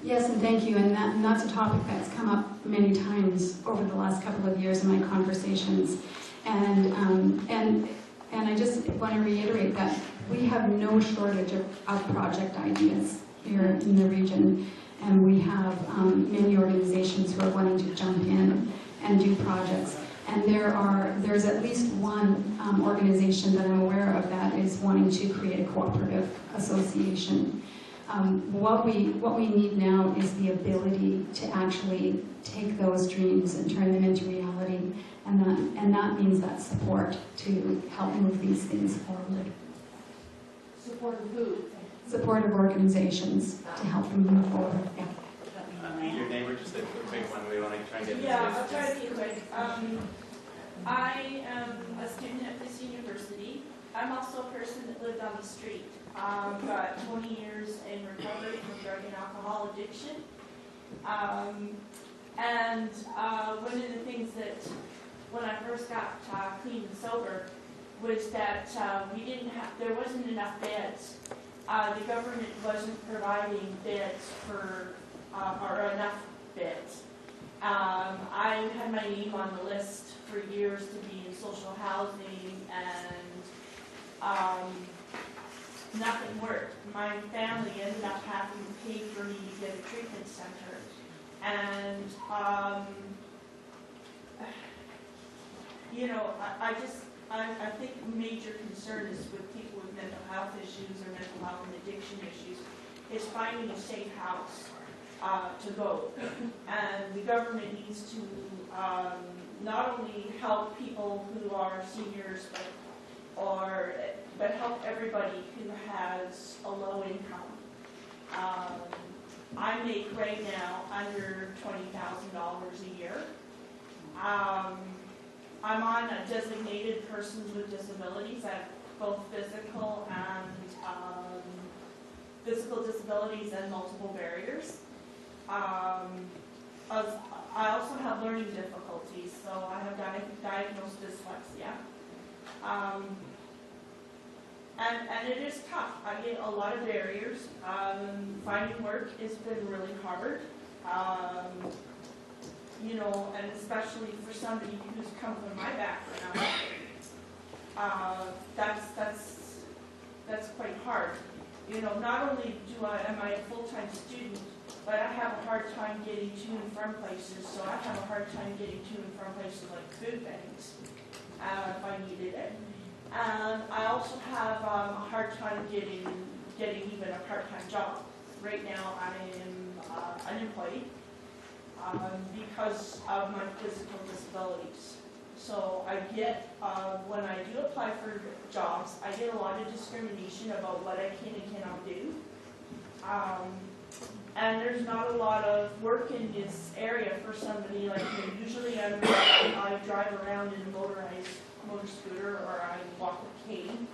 Speaker 5: Yes, and thank you. And that's a topic that's come up many times over the last couple of years in my conversations. And I just want to reiterate that we have no shortage of project ideas here in the region. And we have many organizations who are wanting to jump in and do projects. And there's at least one organization that I'm aware of that is wanting to create a cooperative association. What we need now is the ability to actually take those dreams and turn them into reality, and that means that support to help move these things forward.
Speaker 10: Support of who?
Speaker 5: Supportive organizations to help them move forward. Yeah.
Speaker 1: Your neighbor, just a quick one. We want to try and get
Speaker 11: Yeah, I'll try to be quick. I am a student at this university. I'm also a person that lived on the street. Got 20 years in recovery from drug and alcohol addiction. One of the things that, when I first got clean and sober, was that there wasn't enough beds. The government wasn't providing beds or enough beds. I had my name on the list for years to be in social housing, and nothing worked. My family ended up having to pay for me to get a treatment center. And, I think a major concern is with people with mental health issues or mental health and addiction issues is finding a safe house to go. And the government needs to not only help people who are seniors, but help everybody who has a low income. I make right now under $20,000 a year. I'm on a designated persons with disabilities. I have both physical disabilities and multiple barriers. I also have learning difficulties, so I have diagnosed dyslexia. And it is tough. I get a lot of barriers. Finding work has been really hard. And especially for somebody who's come from my background, that's quite hard. Not only am I a full-time student, but I have a hard time getting to and from places. So I have a hard time getting to and from places like food banks if I needed it. And I also have a hard time getting even a part-time job. Right now I am unemployed because of my physical disabilities. So I get, when I do apply for jobs, I get a lot of discrimination about what I can and cannot do. And there's not a lot of work in this area for somebody like me. Usually I drive around in a motorized motor scooter, or I walk a cane.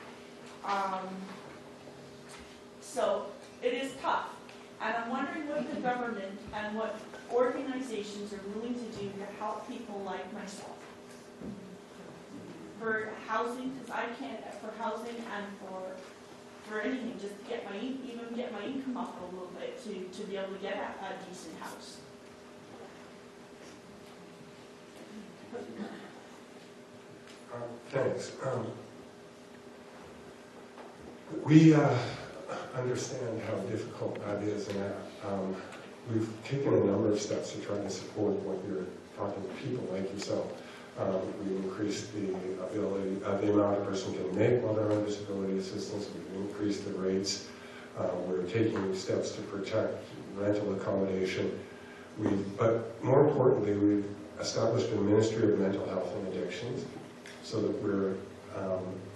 Speaker 11: So it is tough. And I'm wondering what the government and what organizations are willing to do to help people like myself. For housing, because I can't, for housing and for anything, just get even get my income up a little bit to be able to get a decent house.
Speaker 2: Thanks. We understand how difficult that is, and we've taken a number of steps to try to support what you're talking to themselves. We increased the ability, the amount a person can make while they're on disability assistance. We've increased the rates. We're taking steps to protect rental accommodation. But more importantly, we've established a Ministry of Mental Health and Addictions so that we're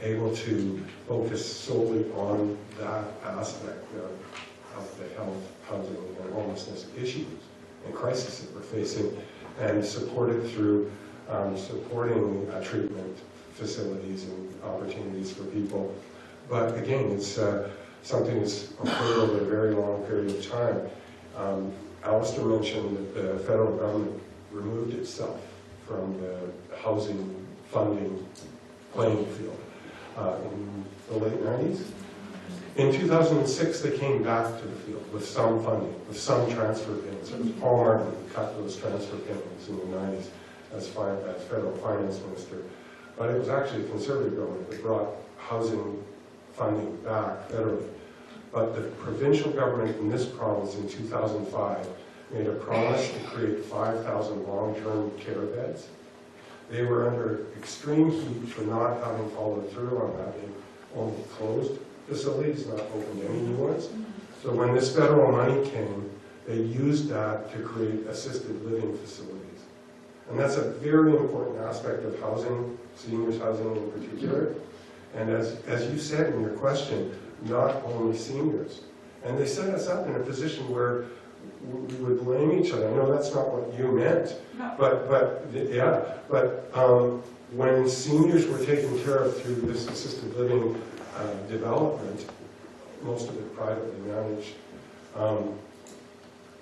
Speaker 2: able to focus solely on that aspect of the health, housing, and homelessness issues and crises that we're facing, and support it through supporting treatment facilities and opportunities for people. But again, it's something that's occurred over a very long period of time. Alistair mentioned that the federal government removed itself from the housing funding playing field in the late 90s. In 2006, they came back to the field with some funding, with some transfer payments. It was Paul Martin who cut those transfer payments in the 90s as federal finance minister. But it was actually the Conservative government that brought housing funding back federally. But the provincial government in this province in 2005 made a promise to create 5,000 long-term care beds. They were under extreme heat for not having followed through on that. They only closed facilities, not opened any new ones. So when this federal money came, they used that to create assisted living facilities. And that's a very important aspect of housing, seniors housing in particular. And as you said in your question, not only seniors. And they set us up in a position where we would blame each other. I know that's not what you meant, but when seniors were taken care of through this assisted living development, most of it privately managed,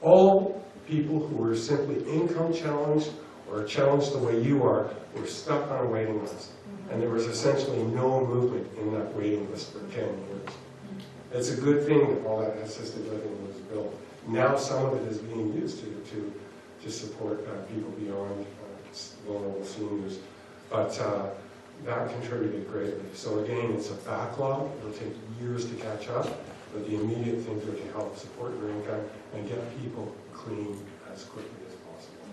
Speaker 2: all people who were simply income challenged or challenged the way you are were stuck on a waiting list. And there was essentially no movement in that waiting list for 10 years. It's a good thing that all that assisted living was built. Now some of it is being used to support people beyond vulnerable seniors. But that contributed greatly. So again, it's a backlog. It'll take years to catch up. But the immediate things are to help support your income and get people clean as quickly as possible.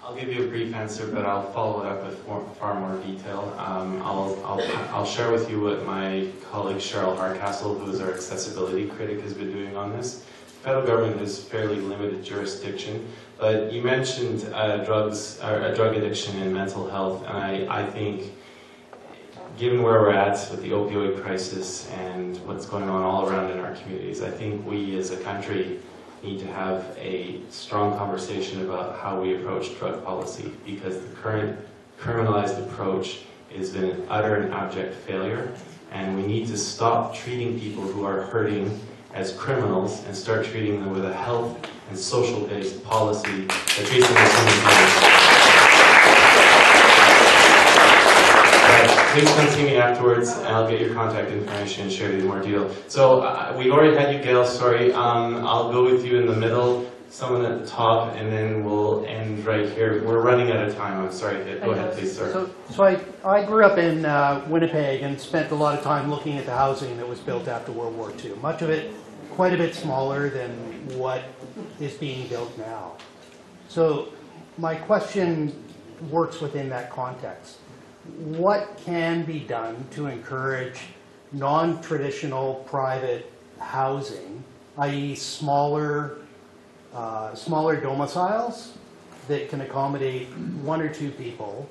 Speaker 1: I'll give you a brief answer, but I'll follow it up with far more detail. I'll share with you what my colleague Cheryl Hardcastle, who is our accessibility critic, has been doing on this. The federal government has fairly limited jurisdiction, but you mentioned drug addiction and mental health, and I think, given where we're at with the opioid crisis and what's going on all around in our communities, I think we as a country need to have a strong conversation about how we approach drug policy, because the current criminalized approach has been an utter and abject failure, and we need to stop treating people who are hurting as criminals and start treating them with a health and social-based policy that treats them as human beings. Please come see me afterwards, and I'll get your contact information and share with you more detail. So we've already had you, Gail. Sorry. I'll go with you in the middle, someone at the top, and then we'll end right here. We're running out of time. I'm sorry. Go ahead, please, sir.
Speaker 12: So I grew up in Winnipeg and spent a lot of time looking at the housing that was built after World War II. Much of it quite a bit smaller than what is being built now. So my question works within that context. What can be done to encourage non-traditional private housing, i.e. smaller domiciles that can accommodate one or two people?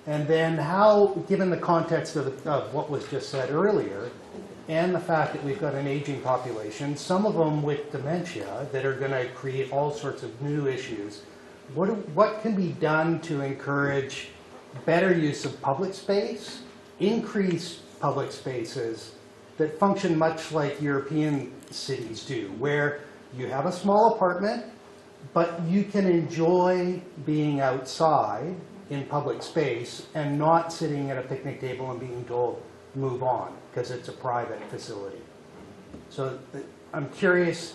Speaker 12: And then how, given the context of what was just said earlier, and the fact that we've got an aging population, some of them with dementia, that are going to create all sorts of new issues, what can be done to encourage better use of public space, increase public spaces that function much like European cities do, where you have a small apartment, but you can enjoy being outside in public space and not sitting at a picnic table and being told, move on, because it's a private facility. So I'm curious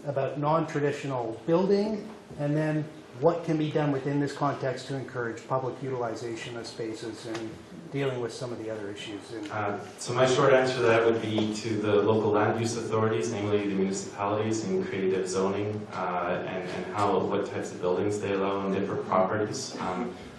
Speaker 12: about non-traditional building, and then what can be done within this context to encourage public utilization of spaces and dealing with some of the other issues?
Speaker 1: So my short answer to that would be to the local land use authorities, namely the municipalities, in creative zoning and what types of buildings they allow on different properties.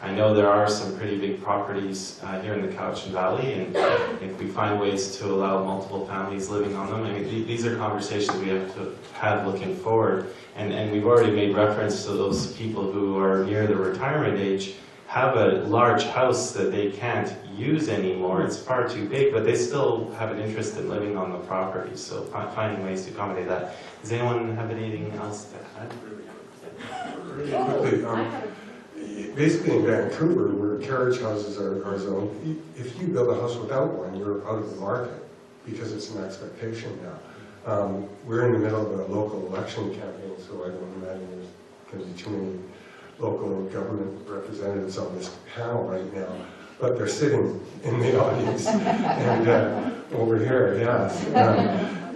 Speaker 1: I know there are some pretty big properties here in the Cowichan Valley, and if we find ways to allow multiple families living on them, I mean, these are conversations we have to have looking forward. And we've already made reference to those people who are near the retirement age, have a large house that they can't use anymore. It's far too big, but they still have an interest in living on the property. So finding ways to accommodate that. Does anyone have anything else to add?
Speaker 2: Really quickly, basically in Vancouver, where carriage houses are zoned, if you build a house without one, you're out of the market because it's an expectation now. We're in the middle of a local election campaign, so I don't imagine there's going to be too many local government representatives on this panel right now, but they're sitting in the audience and over here, yes.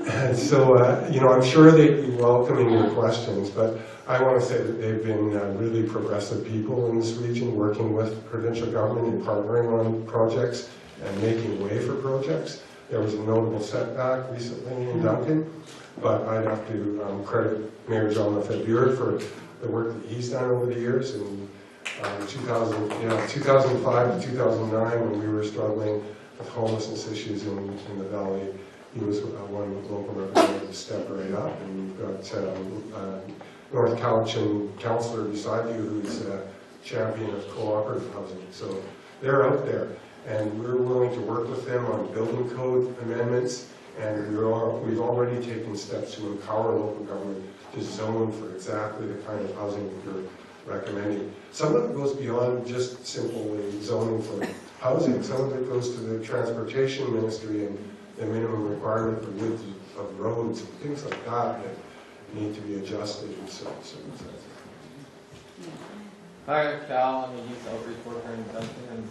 Speaker 2: And so, I'm sure they'd be welcoming your questions, but I want to say that they've been really progressive people in this region, working with provincial government and partnering on projects and making way for projects. There was a notable setback recently in Duncan, but I'd have to credit Mayor Jean-Yves for the work that he's done over the years. In 2005 to 2009, when we were struggling with homelessness issues in the valley, he was one local representative to step right up. And we've got North Cowichan councillor beside you who's a champion of cooperative housing. So they're out there, and we're willing to work with them on building code amendments, and we've already taken steps to empower local government to zone for exactly the kind of housing that you're recommending. Some of it goes beyond just simply zoning for housing. Some of it goes to the transportation ministry and the minimum requirement for width of roads and things like that need to be adjusted in certain circumstances.
Speaker 13: Hi, Cal. I'm a youth outreach worker in Duncan, and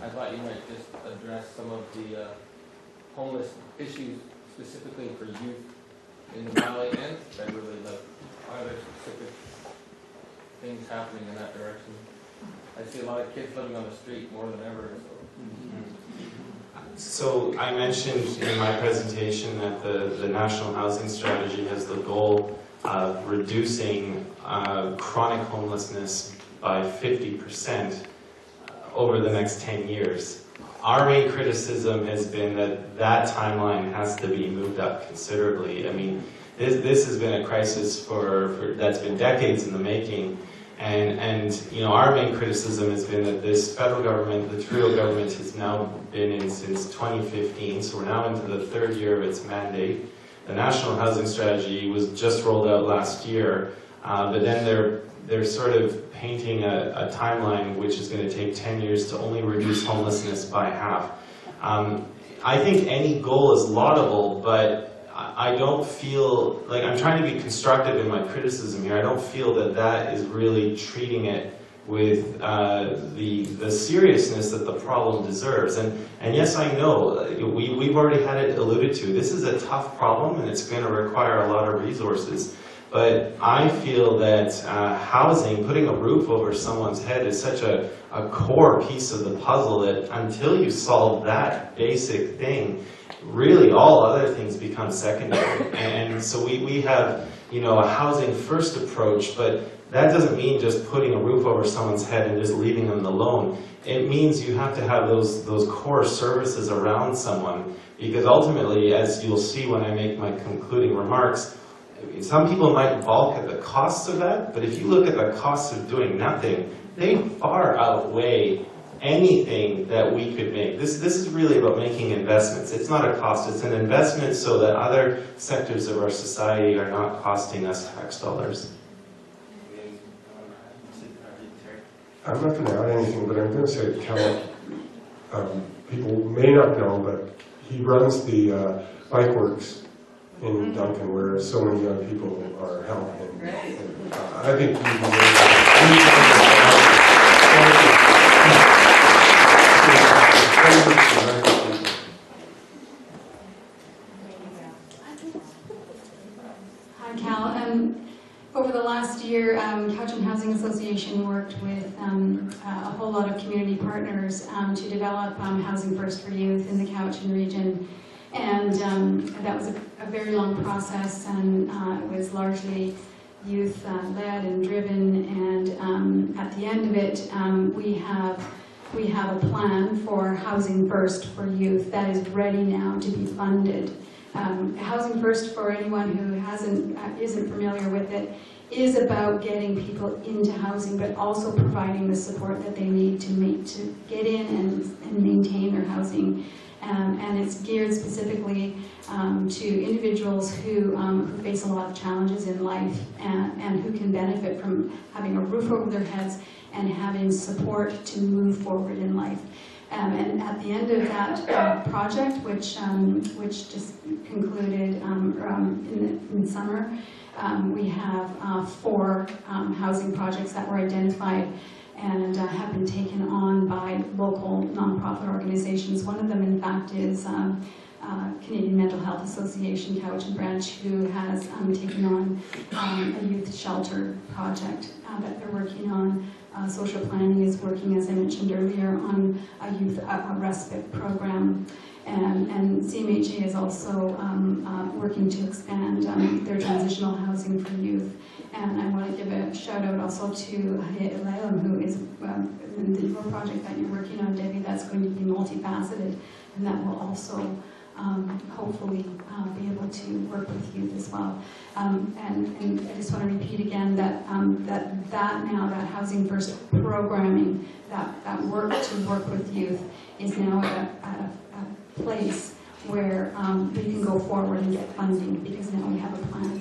Speaker 13: I thought you might just address some of the homeless issues specifically for youth in the valley and federally. Are there specific things happening in that direction? I see a lot of kids living on the street more than ever.
Speaker 1: So I mentioned in my presentation that the National Housing Strategy has the goal of reducing chronic homelessness by 50% over the next 10 years. Our main criticism has been that timeline has to be moved up considerably. I mean, this has been a crisis that's been decades in the making. And our main criticism has been that this federal government, the Trudeau government, has now been in since 2015, so we're now into the third year of its mandate. The National Housing Strategy was just rolled out last year, but then they're sort of painting a timeline which is going to take 10 years to only reduce homelessness by half. I think any goal is laudable, but I don't feel like I'm trying to be constructive in my criticism here. I don't feel that is really treating it with the seriousness that the problem deserves. And yes, I know we've already had it alluded to. This is a tough problem, and it's going to require a lot of resources. But I feel that housing, putting a roof over someone's head, is such a core piece of the puzzle that until you solve that basic thing, really all other things become secondary. And so we have, a housing first approach, but that doesn't mean just putting a roof over someone's head and just leaving them alone. It means you have to have those core services around someone, because ultimately, as you'll see when I make my concluding remarks, some people might balk at the costs of that, but if you look at the costs of doing nothing, they far outweigh anything that we could make. This is really about making investments. It's not a cost, it's an investment so that other sectors of our society are not costing us tax dollars.
Speaker 2: I'm not going to add anything, but I'm going to say, Cal, people may not know, but he runs the Bike Works in Duncan, where so many young people are helping. And I think
Speaker 5: Hi, Cal. Over the last year, Cowichan Housing Association Association worked with a whole lot of community partners to develop Housing First for Youth in the Cowichan region. And that was a very long process, and it was largely youth-led and driven. And at the end of it, we have a plan for Housing First for Youth that is ready now to be funded. Housing First, for anyone who isn't familiar with it, is about getting people into housing, but also providing the support that they need to get in and maintain their housing. And it's geared specifically to individuals who face a lot of challenges in life and who can benefit from having a roof over their heads and having support to move forward in life. And at the end of that project, which just concluded in summer, we have 4 housing projects that were identified and have been taken on by local nonprofit organizations. One of them, in fact, is Canadian Mental Health Association, Cowichan branch, who has taken on a youth shelter project that they're working on. Social planning is working, as I mentioned earlier, on a youth respite program. And CMHA is also working to expand their transitional housing for youth. And I want to give a shout out also to Leilam, who is the project that you're working on, Debbie, that's going to be multifaceted, and that will also hopefully be able to work with youth as well. And I just want to repeat again that that Housing First programming, that work to work with youth is now at a place where we can go forward and get funding, because now we have a plan.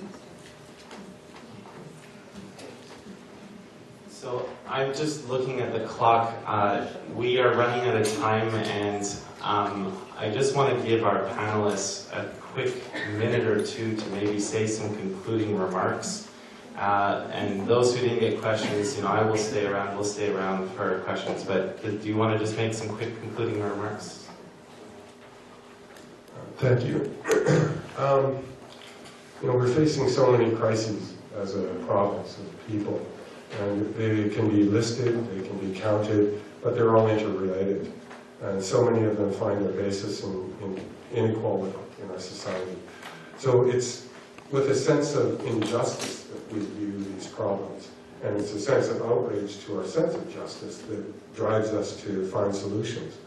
Speaker 1: So I'm just looking at the clock. We are running out of time, and I just want to give our panelists a quick minute or two to maybe say some concluding remarks. And those who didn't get questions, I will stay around. We'll stay around for questions. But do you want to just make some quick concluding remarks?
Speaker 2: Thank you. We're facing so many crises as a province of people, and they can be listed, they can be counted, but they're all interrelated. And so many of them find their basis in inequality in our society. So it's with a sense of injustice that we view these problems. And it's a sense of outrage to our sense of justice that drives us to find solutions.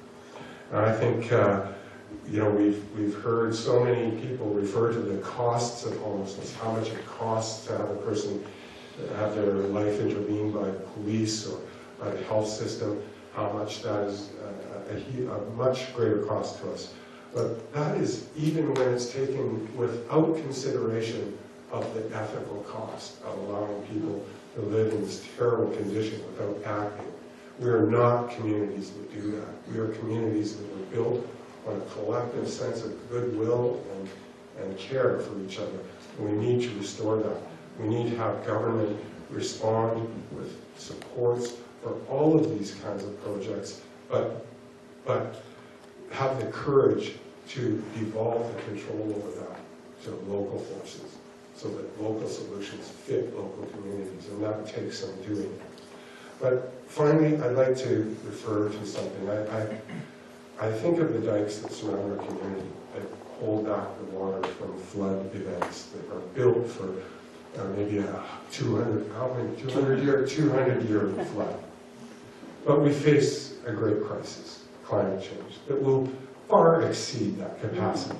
Speaker 2: And I think we've heard so many people refer to the costs of homelessness, how much it costs to have a person have their life intervened by police or by the health system, how much that is a much greater cost to us. But that is even when it's taken without consideration of the ethical cost of allowing people to live in this terrible condition without acting. We are not communities that do that. We are communities that are built on a collective sense of goodwill and care for each other. And we need to restore that. We need to have government respond with supports for all of these kinds of projects, but have the courage to devolve the control over that to local forces so that local solutions fit local communities, and that takes some doing. But finally, I'd like to refer to something. I think of the dikes that surround our community, that hold back the water from flood events, that are built for maybe a 200-year flood. But we face a great crisis, climate change, that will far exceed that capacity.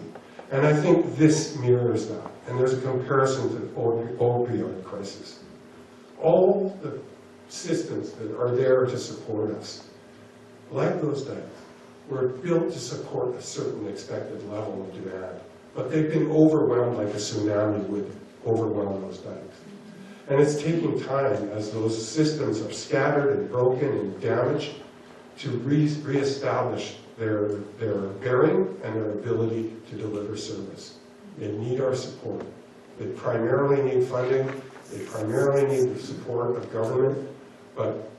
Speaker 2: And I think this mirrors that. And there's a comparison to the opioid crisis. All the systems that are there to support us, like those dikes, were built to support a certain expected level of demand. But they've been overwhelmed like a tsunami would overwhelm those dikes. And it's taking time as those systems are scattered and broken and damaged to reestablish their bearing and their ability to deliver service. They need our support. They primarily need funding. They primarily need the support of government. But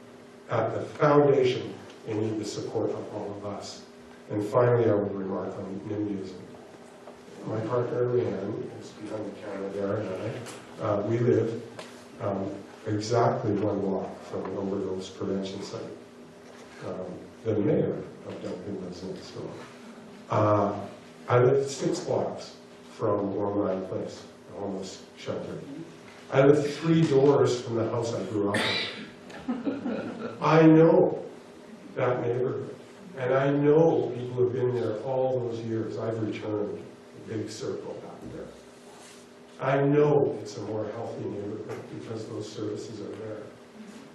Speaker 2: at the foundation, they need the support of all of us. And finally, I would remark on NIMBYism. My partner, Leanne, is behind the camera there, and we live exactly 1 block from an overdose prevention site. The mayor of Duncan lives next door. I live 6 blocks from Warmland Place, a homeless shelter. I live 3 doors from the house I grew up in. I know that neighborhood, and I know people who have been there all those years. I've returned a big circle back there. I know it's a more healthy neighborhood because those services are there.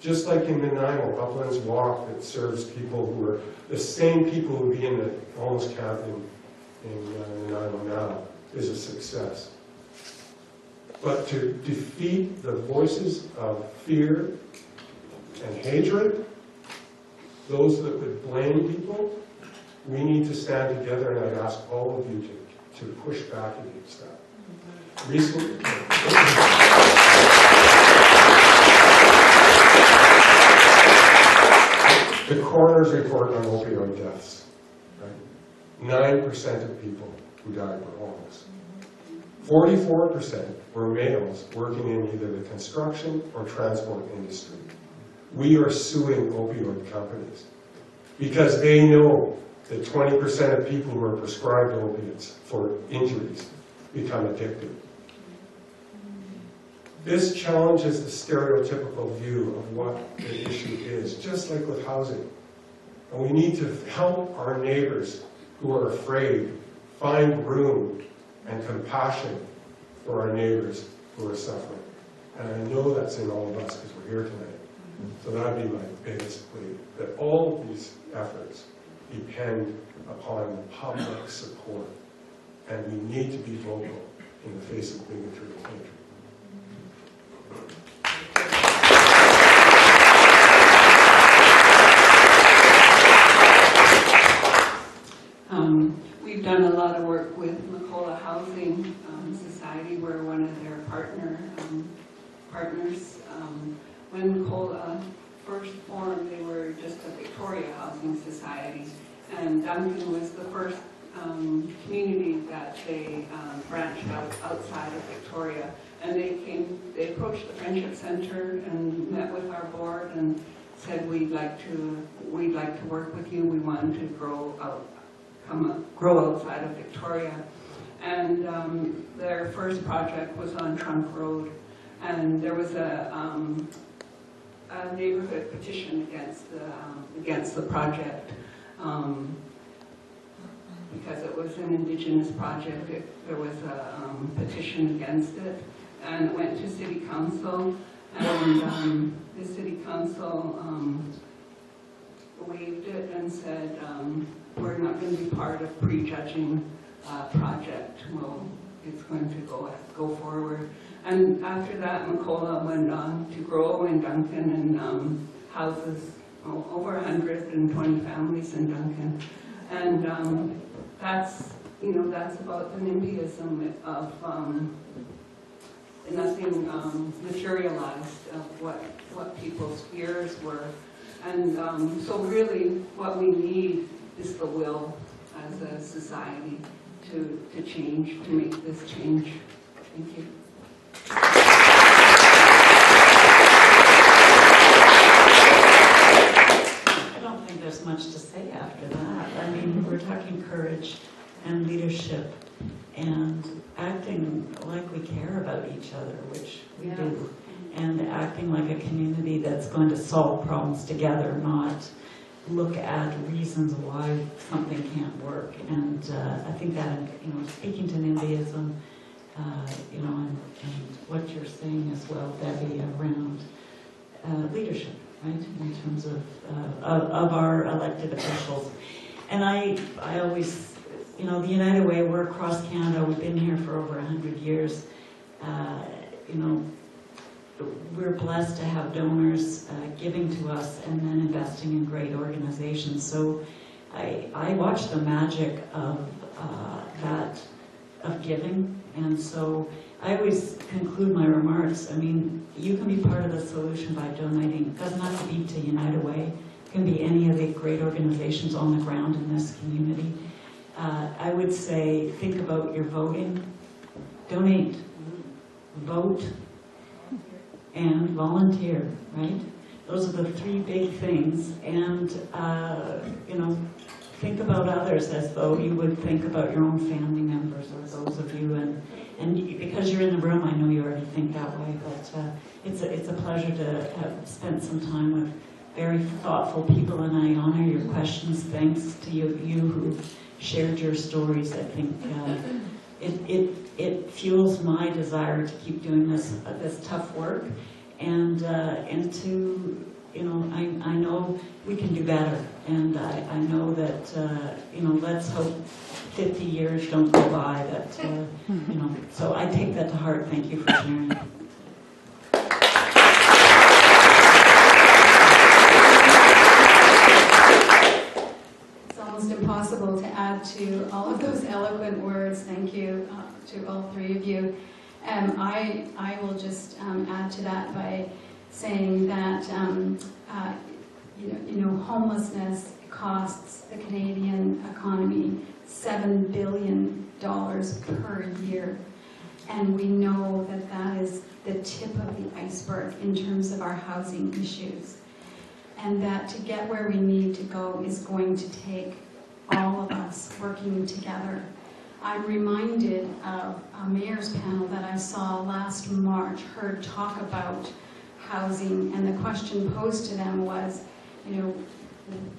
Speaker 2: Just like in Nanaimo, Uplands Walk, that serves people who are the same people who would be in the homeless camp in Nanaimo now, is a success. But to defeat the voices of fear and hatred, those that would blame people, we need to stand together, and I'd ask all of you to push back against that. Recently, the coroner's report on opioid deaths, right? 9% of people who died were homeless. 44% were males working in either the construction or transport industry. We are suing opioid companies because they know that 20% of people who are prescribed opiates for injuries become addicted. This challenges the stereotypical view of what the issue is, just like with housing. And we need to help our neighbors who are afraid find room and compassion for our neighbors who are suffering. And I know that's in all of us because we're here tonight. So that would be my biggest plea, that all of these efforts depend upon public support. And we need to be vocal in the face of bigotry and hatred.
Speaker 3: We've done a lot of work with Macola Housing Society. We're one of their partners. When Macola first formed, they were just a Victoria Housing Society, and Duncan was the first community that they branched out outside of Victoria. And they approached the Friendship Center and met with our board and said, we'd like to work with you. We want to grow outside of Victoria. And their first project was on Trunk Road, and there was a neighborhood petition against the project because it was an Indigenous project. There was a petition against it, and it went to City Council, and the City Council waived it and said, we're not going to be part of prejudging project. Well, it's going to go forward. And after that, Macola went on to grow in Duncan and houses over 120 families in Duncan. And that's about the NIMBYism of nothing materialized of what people's fears were. And so really what we need is the will as a society to change, to make this change. Thank you.
Speaker 4: I don't think there's much to say after that. I mean, we're talking courage and leadership and acting like we care about each other, which we do, and acting like a community that's going to solve problems together, not look at reasons why something can't work. And I think that, speaking to NIMBYism, and what you're saying as well, Debbie, around leadership, right, in terms of our elected officials. And I always, the United Way, we're across Canada, we've been here for over 100 years. We're blessed to have donors giving to us and then investing in great organizations. So I watch the magic of giving, and so I always conclude my remarks. I mean, you can be part of the solution by donating. It doesn't have to be to United Way. It can be any of the great organizations on the ground in this community. I would say, think about your voting. Donate. Vote. and volunteer, right? Those are the three big things. And, you know, think about others as though you would think about your own family members or those of you. And because you're in the room, I know you already think that way, but it's a pleasure to have spent some time with very thoughtful people, and I honor your questions. Thanks to you who shared your stories. I think it fuels my desire to keep doing this tough work, and to, you know, I know we can do better, and I know that you know, let's hope 50 years don't go by that you know. So I take that to heart. Thank you for sharing.
Speaker 5: Impossible to add to all of those eloquent words. Thank you to all three of you. I will just add to that by saying that you know, homelessness costs the Canadian economy $7 billion per year, and we know that that is the tip of the iceberg in terms of our housing issues, and that to get where we need to go is going to take all of us working together. I'm reminded of a mayor's panel that I saw last March, heard talk about housing, and the question posed to them was, you know,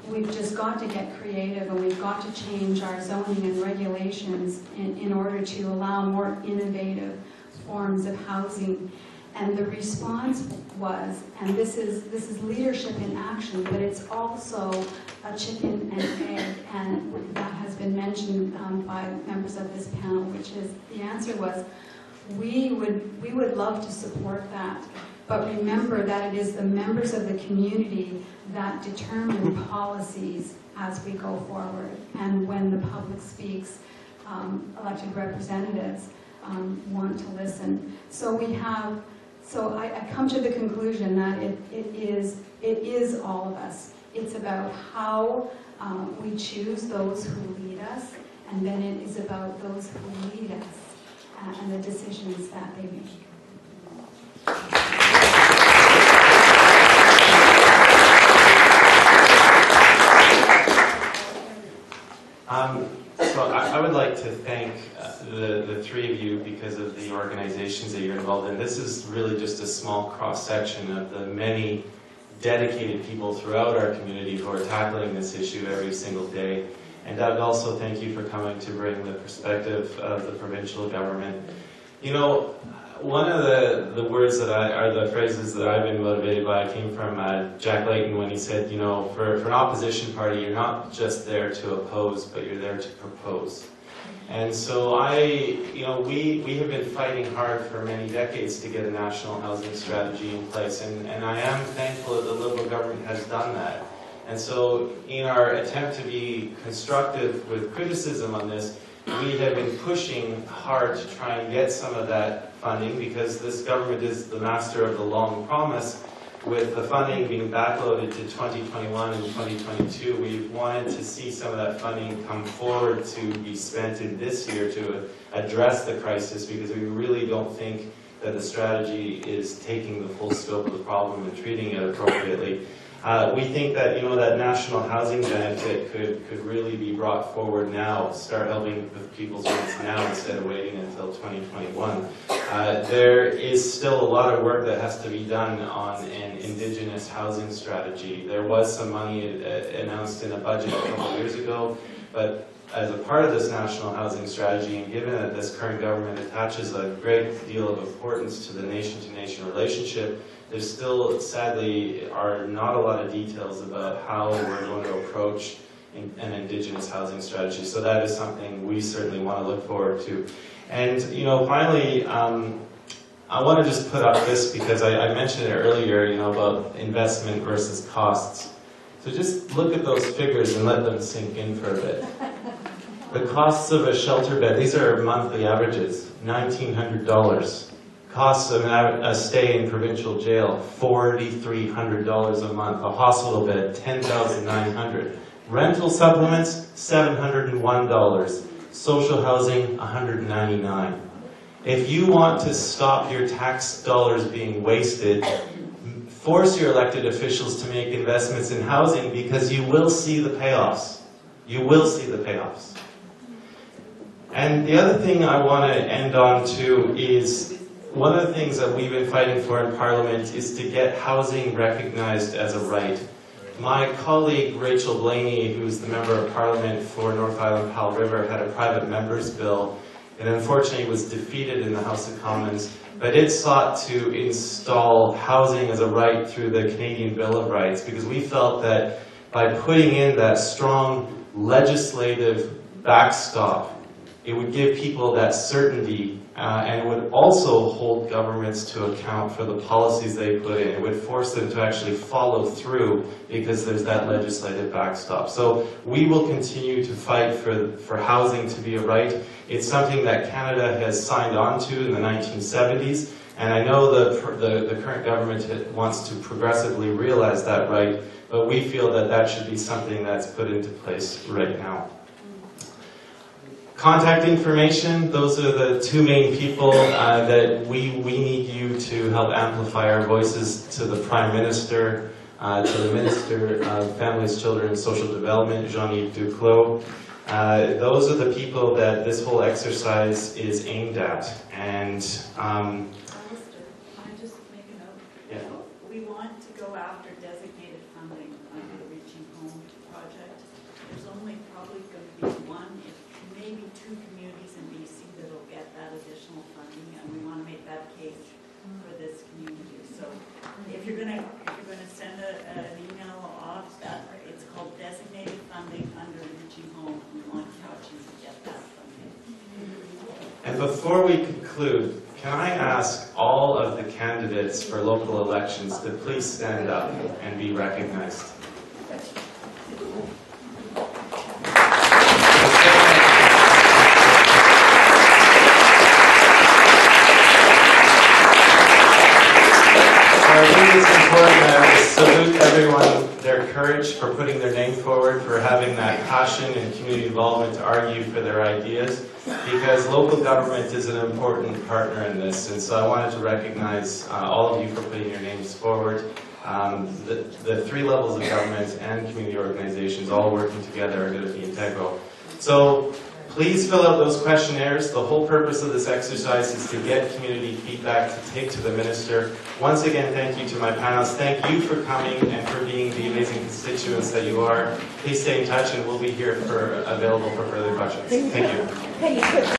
Speaker 5: we've just got to get creative, and we've got to change our zoning and regulations in order to allow more innovative forms of housing. And the response was, and this is leadership in action, but it's also a chicken and egg, and that has been mentioned by members of this panel, which is, the answer was, we would love to support that, but remember that it is the members of the community that determine policies as we go forward, and when the public speaks, elected representatives want to listen. So I come to the conclusion that it is all of us. It's about how we choose those who lead us, and then it is about those who lead us and the decisions that they make.
Speaker 1: So I would like to thank the three of you because of the organizations that you're involved in. This is really just a small cross-section of the many dedicated people throughout our community who are tackling this issue every single day. And Doug, also thank you for coming to bring the perspective of the provincial government. You know, one of the words that are the phrases that I've been motivated by came from Jack Layton when he said, you know, for an opposition party, you're not just there to oppose, but you're there to propose. And so we have been fighting hard for many decades to get a national housing strategy in place, and I am thankful that the Liberal government has done that. And so in our attempt to be constructive with criticism on this, we have been pushing hard to try and get some of that funding, because this government is the master of the long promise. With the funding being backloaded to 2021 and 2022, we wanted to see some of that funding come forward to be spent in this year to address the crisis, because we really don't think that the strategy is taking the full scope of the problem and treating it appropriately. We think that, you know, that national housing benefit could really be brought forward now, start helping with people's rents now instead of waiting until 2021. There is still a lot of work that has to be done on an Indigenous housing strategy. There was some money announced in a budget a couple of years ago, but as a part of this national housing strategy, and given that this current government attaches a great deal of importance to the nation-to-nation relationship, there still, sadly, are not a lot of details about how we're going to approach an Indigenous housing strategy. So that is something we certainly want to look forward to. And, you know, finally, I want to just put up this, because I mentioned it earlier, you know, about investment versus costs. So just look at those figures and let them sink in for a bit. The costs of a shelter bed, these are monthly averages, $1,900. Costs of a stay in provincial jail, $4,300 a month. A hospital bed, $10,900. Rental supplements, $701. Social housing, $199. If you want to stop your tax dollars being wasted, force your elected officials to make investments in housing, because you will see the payoffs. You will see the payoffs. And the other thing I want to end on to is, one of the things that we've been fighting for in Parliament is to get housing recognized as a right. My colleague Rachel Blaney, who's the Member of Parliament for North Island Powell River, had a private member's bill, and unfortunately was defeated in the House of Commons, but it sought to install housing as a right through the Canadian Bill of Rights, because we felt that by putting in that strong legislative backstop, it would give people that certainty, and it would also hold governments to account for the policies they put in. It would force them to actually follow through, because there's that legislative backstop. So we will continue to fight for housing to be a right. It's something that Canada has signed on to in the 1970s, and I know the current government wants to progressively realize that right, but we feel that that should be something that's put into place right now. Contact information, those are the two main people that we need you to help amplify our voices to the Prime Minister, to the Minister of Families, Children and Social Development, Jean-Yves Duclos. Those are the people that this whole exercise is aimed at. And
Speaker 4: Alistair, can I just make a note?
Speaker 1: Yeah.
Speaker 4: We want to go after designated funding under the Reaching Home project. There's only probably going to be one, maybe two communities in BC that will get that additional funding, and we want to make that case for this community. So if you're going to send an email off, it's called designated funding under Reaching Home. We want Cowichan to get that funding.
Speaker 1: And before we conclude, can I ask all of the candidates for local elections to please stand up and be recognized? I think it's important that we salute everyone, their courage for putting their name forward, for having that passion and community involvement to argue for their ideas, because local government is an important partner in this. And so I wanted to recognize all of you for putting your names forward. The three levels of government and community organizations all working together are going to be integral. So please fill out those questionnaires. The whole purpose of this exercise is to get community feedback to take to the Minister. Once again, thank you to my panelists. Thank you for coming and for being the amazing constituents that you are. Please stay in touch, and we'll be here available for further questions. Thank you.